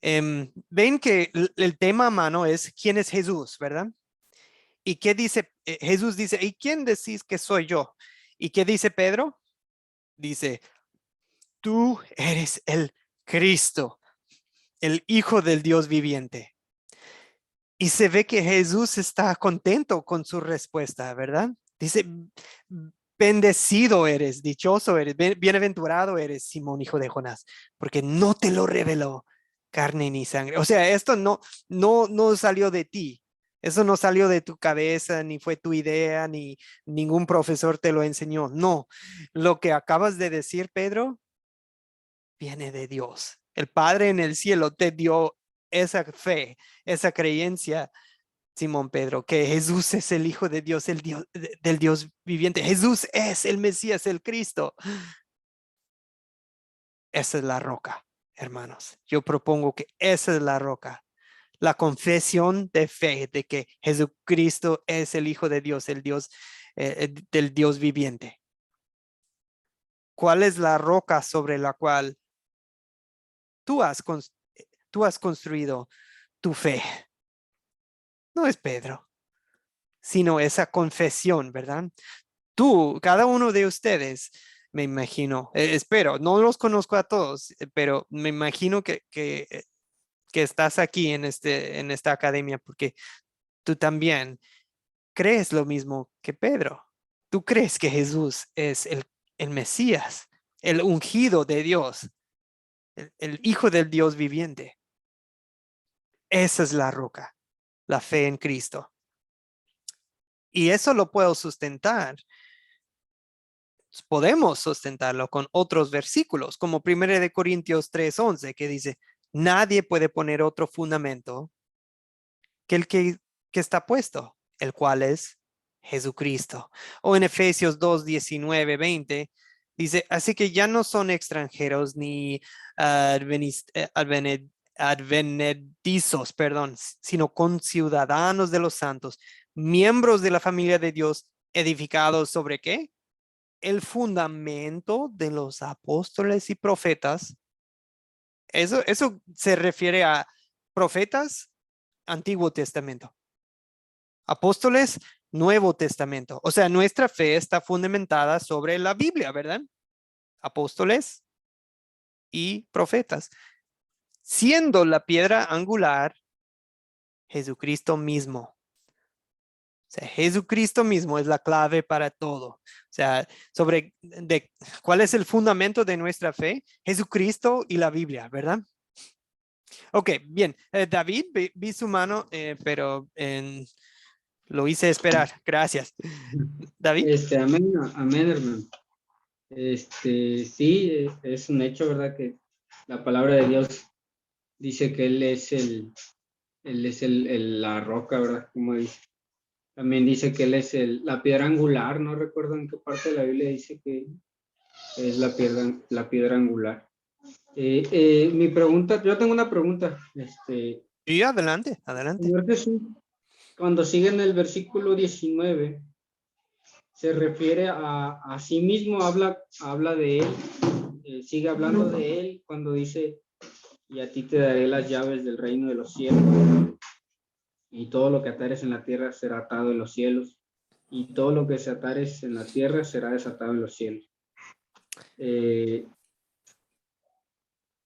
ven que el tema a mano es ¿quién es Jesús? ¿Verdad? ¿Y qué dice? Jesús dice, ¿y quién decís que soy yo? ¿Y qué dice Pedro? Dice, tú eres el Cristo, el Hijo del Dios viviente. Y se ve que Jesús está contento con su respuesta, ¿verdad? Dice, bendecido eres, dichoso eres, bienaventurado eres, Simón, hijo de Jonás, porque no te lo reveló carne ni sangre. O sea, esto no salió de ti. Eso no salió de tu cabeza, ni fue tu idea, ni ningún profesor te lo enseñó. No, lo que acabas de decir, Pedro, viene de Dios. El Padre en el cielo te dio esa fe, esa creencia, Simón Pedro, que Jesús es el Hijo de Dios, el Dios del Dios viviente. Jesús es el Mesías, el Cristo. Esa es la roca, hermanos. Yo propongo que esa es la roca. La confesión de fe de que Jesucristo es el Hijo de Dios, el Dios del Dios viviente. ¿Cuál es la roca sobre la cual tú has construido tu fe? No es Pedro, sino esa confesión, ¿verdad? Cada uno de ustedes, me imagino, espero, no los conozco a todos, pero me imagino que estás aquí en esta academia porque tú también crees lo mismo que Pedro. Tú crees que Jesús es el Mesías, el ungido de Dios, el Hijo del Dios viviente. Esa es la roca, la fe en Cristo. Y eso lo puedo sustentar. Podemos sustentarlo con otros versículos, como 1 Corintios 3:11, que dice, nadie puede poner otro fundamento que el que está puesto, el cual es Jesucristo. O en Efesios 2:19-20, dice, así que ya no son extranjeros ni advenedizos, sino conciudadanos de los santos, miembros de la familia de Dios, edificados sobre ¿qué? El fundamento de los apóstoles y profetas. Eso se refiere a profetas, Antiguo Testamento. Apóstoles, Nuevo Testamento. O sea, nuestra fe está fundamentada sobre la Biblia, ¿verdad? Apóstoles y profetas. Siendo la piedra angular Jesucristo mismo. O sea, Jesucristo mismo es la clave para todo. O sea, ¿cuál es el fundamento de nuestra fe? Jesucristo y la Biblia, ¿verdad? Ok, bien. David, vi su mano, pero lo hice esperar. Gracias. David. Amén, amén, hermano. Sí, es un hecho, ¿verdad? Que la palabra de Dios dice que Él es la roca, ¿verdad? Como dice. También dice que Él es la piedra angular. No recuerdo en qué parte de la Biblia dice que es la piedra angular. Mi pregunta, yo tengo una pregunta. Sí, adelante, adelante. Señor Jesús, cuando sigue en el versículo 19, se refiere a sí mismo, habla de Él, sigue hablando de Él cuando dice, y a ti te daré las llaves del reino de los cielos, y todo lo que atares en la tierra será atado en los cielos, y todo lo que se atares en la tierra será desatado en los cielos.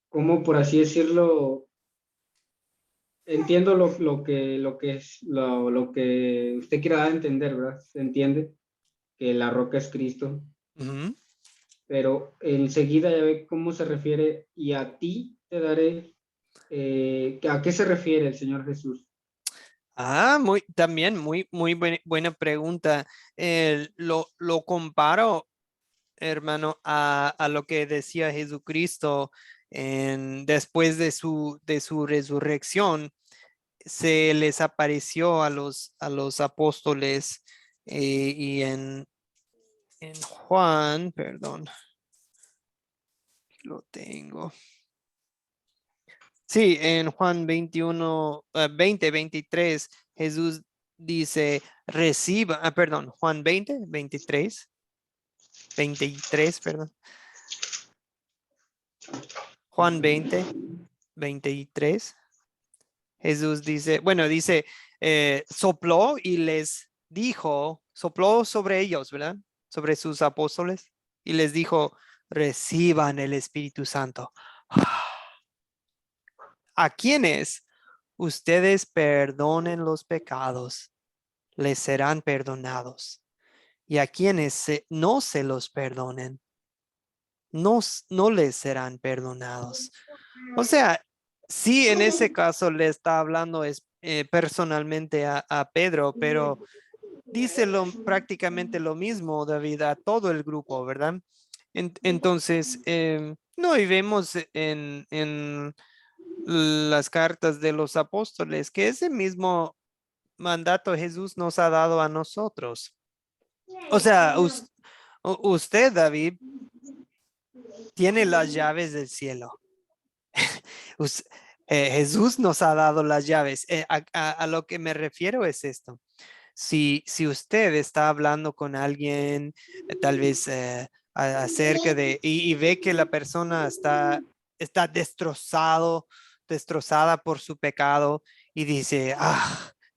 ¿Cómo, por así decirlo? Entiendo lo que usted quiere dar a entender, ¿verdad? Se entiende que la roca es Cristo, pero enseguida ya ve cómo se refiere, y a ti te daré, ¿a qué se refiere el Señor Jesús? También muy buena pregunta. Lo comparo, hermano, a lo que decía Jesucristo después de su resurrección. Se les apareció a los apóstoles y en Juan, perdón, lo tengo. Sí, en Juan 21, 23, Jesús dice, perdón, Juan 23, perdón. Juan 23. Jesús dice, sopló y les dijo, sopló sobre ellos, ¿verdad? Sobre sus apóstoles y les dijo, reciban el Espíritu Santo. A quienes ustedes perdonen los pecados, les serán perdonados. Y a quienes no se los perdonen, no les serán perdonados. O sea, sí, en ese caso le está hablando personalmente a Pedro, pero dice prácticamente lo mismo, David, a todo el grupo, ¿verdad? Entonces, no, y vemos en las cartas de los apóstoles que ese mismo mandato Jesús nos ha dado a nosotros. O sea, usted, David, tiene las llaves del cielo. Jesús nos ha dado las llaves. A lo que me refiero es esto. Si usted está hablando con alguien, tal vez acerca de, y ve que la persona está destrozada por su pecado y dice,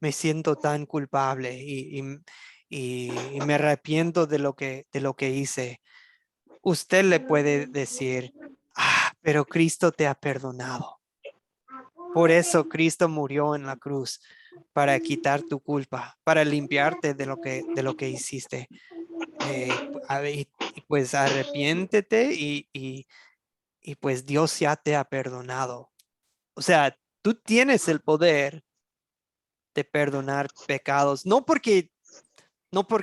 me siento tan culpable y me arrepiento de lo que hice. Usted le puede decir, pero Cristo te ha perdonado. Por eso Cristo murió en la cruz, para quitar tu culpa, para limpiarte de lo que hiciste. Pues arrepiéntete y pues Dios ya te ha perdonado. O sea, tú tienes el poder de perdonar pecados, no porque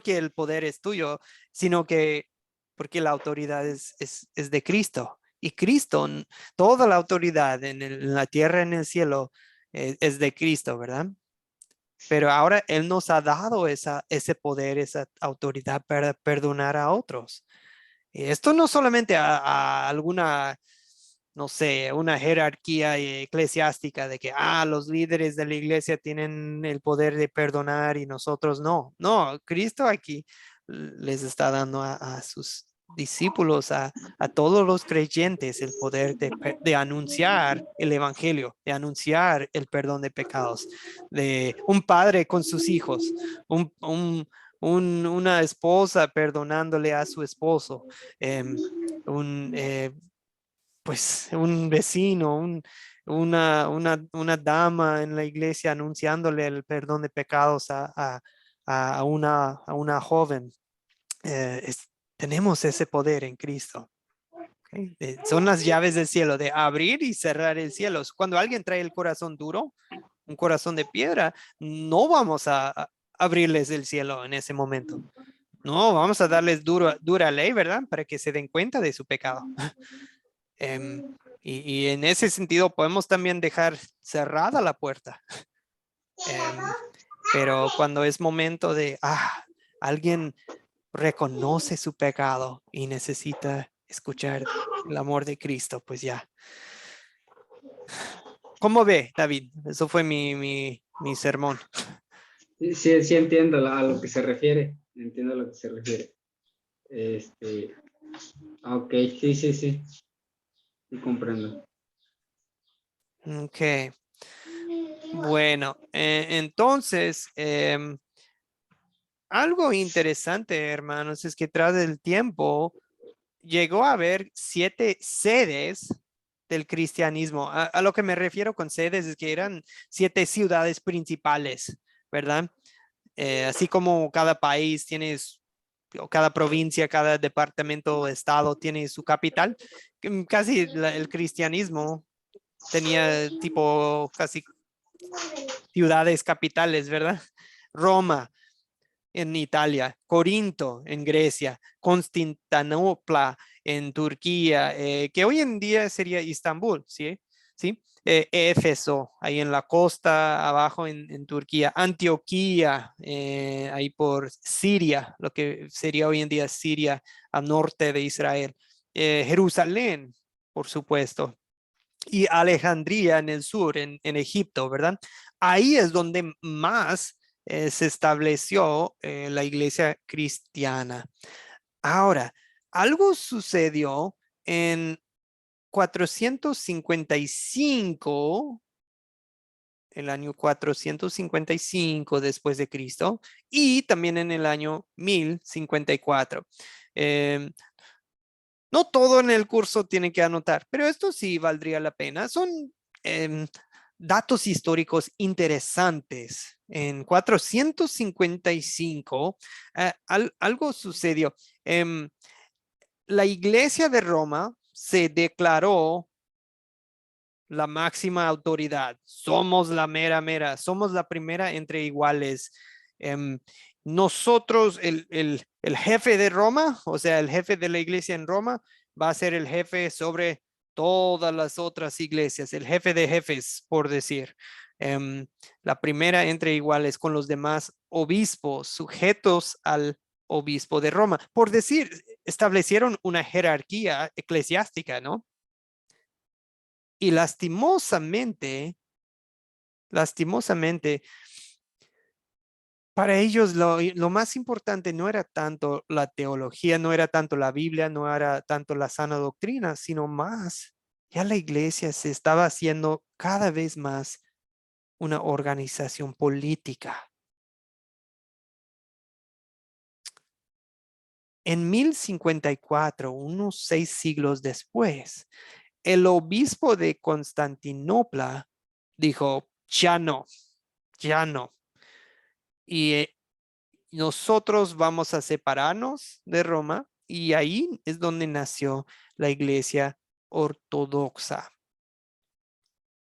el poder es tuyo, sino que porque la autoridad es de Cristo. Y Cristo, toda la autoridad en la tierra y en el cielo es de Cristo, ¿verdad? Pero ahora Él nos ha dado ese poder, esa autoridad para perdonar a otros. Y esto no solamente a alguna no sé, una jerarquía eclesiástica de que, los líderes de la iglesia tienen el poder de perdonar y nosotros no. No, Cristo aquí les está dando a sus discípulos, a todos los creyentes, el poder de anunciar el evangelio, de anunciar el perdón de pecados, de un padre con sus hijos, una esposa perdonándole a su esposo, pues un vecino, una dama en la iglesia anunciándole el perdón de pecados a una joven. Tenemos ese poder en Cristo. ¿Okay? Son las llaves del cielo, de abrir y cerrar el cielo. Cuando alguien trae el corazón duro, un corazón de piedra, no vamos a abrirles el cielo en ese momento. No, vamos a darles dura ley, ¿verdad? Para que se den cuenta de su pecado. Y en ese sentido podemos también dejar cerrada la puerta. Pero cuando es momento de, alguien reconoce su pecado y necesita escuchar el amor de Cristo, pues ya. ¿Cómo ve, David? Eso fue mi sermón. Sí entiendo a lo que se refiere. Entiendo a lo que se refiere. Ok, sí. Sí, comprendo. Ok. Bueno, entonces, algo interesante, hermanos, es que tras el tiempo llegó a haber 7 sedes del cristianismo. A lo que me refiero con sedes es que eran 7 ciudades principales, ¿verdad? Así como cada país tiene, o cada provincia, cada departamento o estado tiene su capital, casi el cristianismo tenía tipo casi ciudades capitales, ¿verdad? Roma en Italia, Corinto en Grecia, Constantinopla en Turquía, que hoy en día sería Istambul, ¿sí? ¿Sí? Éfeso, ahí en la costa abajo en Turquía, Antioquía, ahí por Siria, lo que sería hoy en día Siria, al norte de Israel, Jerusalén, por supuesto, y Alejandría en el sur, en Egipto, ¿verdad? Ahí es donde más se estableció la iglesia cristiana. Ahora, algo sucedió en 455, el año 455 después de Cristo, y también en el año 1054. No todo en el curso tiene que anotar, pero esto sí valdría la pena. Son datos históricos interesantes. En 455, algo sucedió. La iglesia de Roma se declaró la máxima autoridad. Somos la mera, somos la primera entre iguales. Nosotros, el jefe de Roma, o sea, el jefe de la iglesia en Roma, va a ser el jefe sobre todas las otras iglesias, el jefe de jefes, por decir. La primera entre iguales con los demás obispos sujetos al obispo de Roma. Por decir, establecieron una jerarquía eclesiástica, ¿no? Y lastimosamente, para ellos lo más importante no era tanto la teología, no era tanto la Biblia, no era tanto la sana doctrina, sino más, ya la iglesia se estaba haciendo cada vez más una organización política. En 1054, unos 6 siglos después, el obispo de Constantinopla dijo, ya no. Y nosotros vamos a separarnos de Roma y ahí es donde nació la iglesia ortodoxa.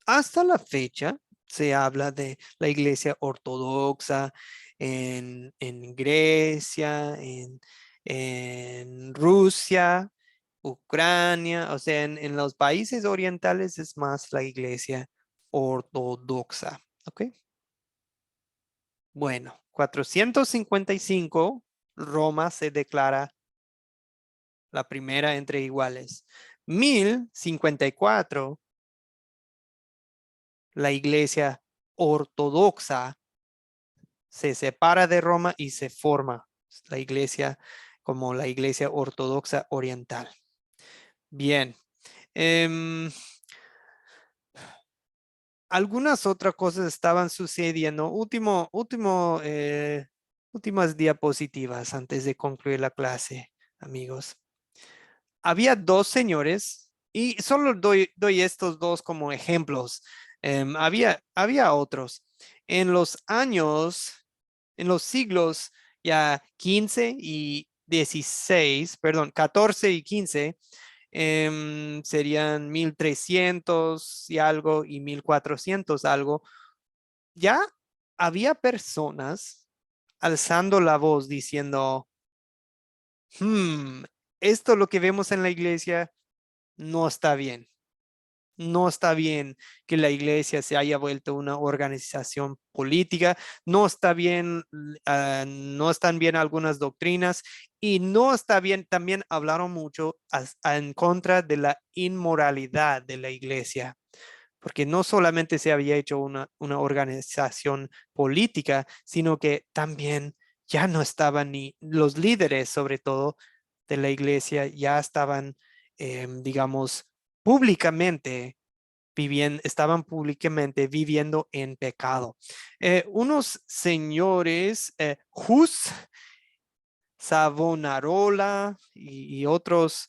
Hasta la fecha se habla de la iglesia ortodoxa en Grecia, en Rusia, Ucrania, o sea, en los países orientales es más la iglesia ortodoxa, ¿ok? Bueno, 455, Roma se declara la primera entre iguales, 1054, la iglesia ortodoxa se separa de Roma y se forma la iglesia como la iglesia ortodoxa oriental. Bien. Algunas otras cosas estaban sucediendo. Últimas diapositivas antes de concluir la clase, amigos. Había dos señores y solo doy estos dos como ejemplos. Había otros. En los siglos ya 15 y 16, perdón, 14 y 15, serían 1300 y algo y 1400 algo. Ya había personas alzando la voz diciendo, esto lo que vemos en la iglesia no está bien. No está bien que la iglesia se haya vuelto una organización política. No está bien, no están bien algunas doctrinas y no está bien. También hablaron mucho en contra de la inmoralidad de la iglesia, porque no solamente se había hecho una organización política, sino que también ya no estaban ni los líderes, sobre todo de la iglesia, ya estaban, digamos, estaban públicamente viviendo en pecado. Unos señores, Hus, Savonarola y otros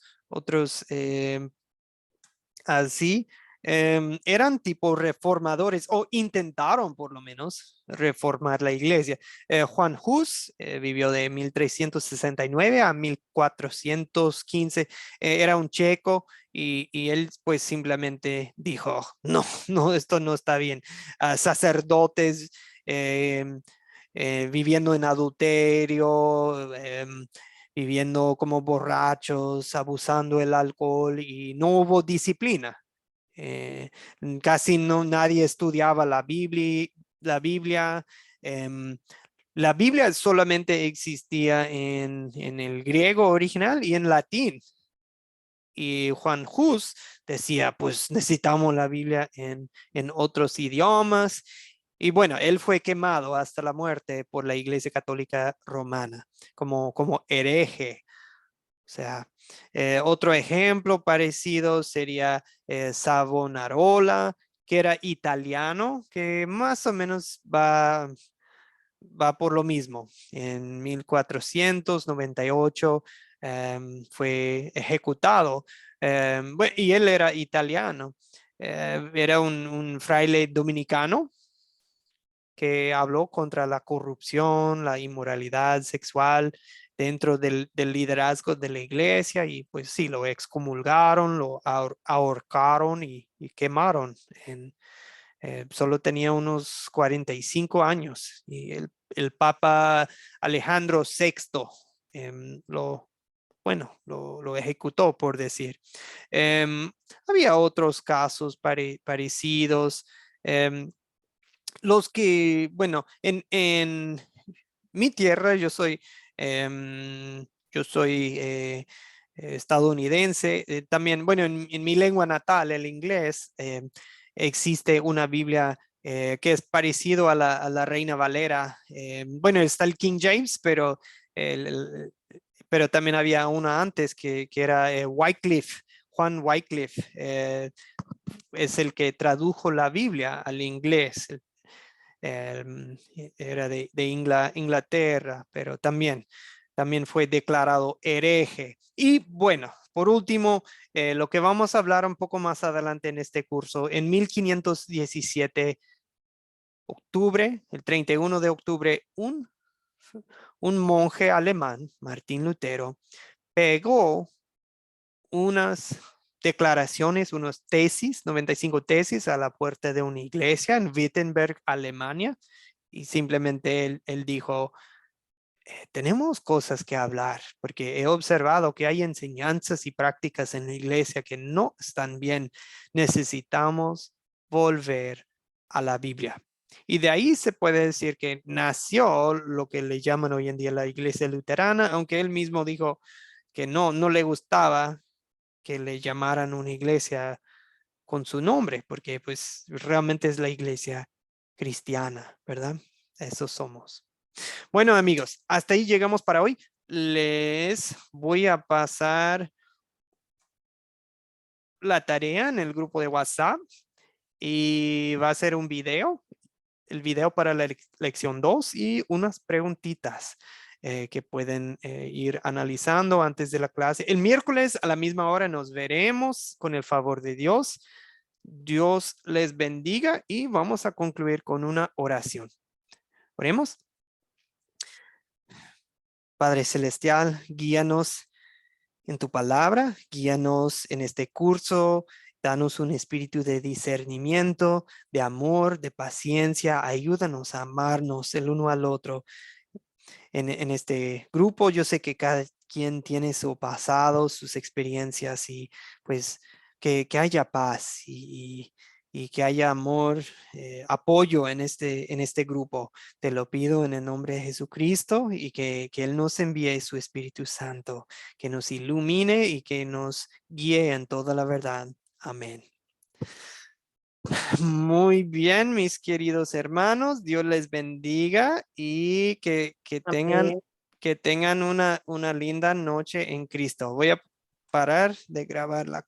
así, eran tipo reformadores o intentaron por lo menos reformar la iglesia. Juan Hus vivió de 1369 a 1415, era un checo y él pues simplemente dijo, no, esto no está bien. Sacerdotes viviendo en adulterio, viviendo como borrachos, abusando del alcohol y no hubo disciplina. Casi nadie estudiaba la Biblia. La Biblia solamente existía en el griego original y en latín. Y Juan Hus decía, pues necesitamos la Biblia en otros idiomas. Y bueno, él fue quemado hasta la muerte por la Iglesia Católica Romana como hereje. O sea, otro ejemplo parecido sería Savonarola, que era italiano, que más o menos va por lo mismo. En 1498 fue ejecutado. Y él era italiano. Era un fraile dominicano que habló contra la corrupción, la inmoralidad sexual dentro del liderazgo de la iglesia y pues sí, lo excomulgaron, lo ahorcaron y quemaron. Solo tenía unos 45 años y el Papa Alejandro VI lo ejecutó, por decir. Había otros casos parecidos. Los que, bueno, en mi tierra yo soy estadounidense. También, bueno, en mi lengua natal, el inglés, existe una Biblia que es parecido a la Reina Valera. Bueno, está el King James, pero también había una antes que era Wycliffe, Juan Wycliffe. Es el que tradujo la Biblia al inglés. Era de Inglaterra, pero también fue declarado hereje. Y bueno, por último, lo que vamos a hablar un poco más adelante en este curso, en 1517, el 31 de octubre, un monje alemán, Martín Lutero, pegó unas declaraciones, unas tesis, 95 tesis a la puerta de una iglesia en Wittenberg, Alemania, y simplemente él dijo, tenemos cosas que hablar, porque he observado que hay enseñanzas y prácticas en la iglesia que no están bien. Necesitamos volver a la Biblia. Y de ahí se puede decir que nació lo que le llaman hoy en día la iglesia luterana, aunque él mismo dijo que no le gustaba que le llamaran una iglesia con su nombre, porque pues realmente es la iglesia cristiana, ¿verdad? Eso somos. Bueno, amigos, hasta ahí llegamos para hoy. Les voy a pasar la tarea en el grupo de WhatsApp y va a ser un video, el video para la lección 2 y unas preguntitas que pueden ir analizando antes de la clase. El miércoles a la misma hora nos veremos con el favor de Dios. Dios les bendiga y vamos a concluir con una oración. Oremos. Padre Celestial, guíanos en tu palabra, guíanos en este curso, danos un espíritu de discernimiento, de amor, de paciencia, ayúdanos a amarnos el uno al otro. En este grupo yo sé que cada quien tiene su pasado, sus experiencias y pues que haya paz y que haya amor, apoyo en este grupo. Te lo pido en el nombre de Jesucristo y que Él nos envíe su Espíritu Santo, que nos ilumine y que nos guíe en toda la verdad. Amén. Muy bien, mis queridos hermanos, Dios les bendiga y que tengan una linda noche en Cristo. Voy a parar de grabar la clase.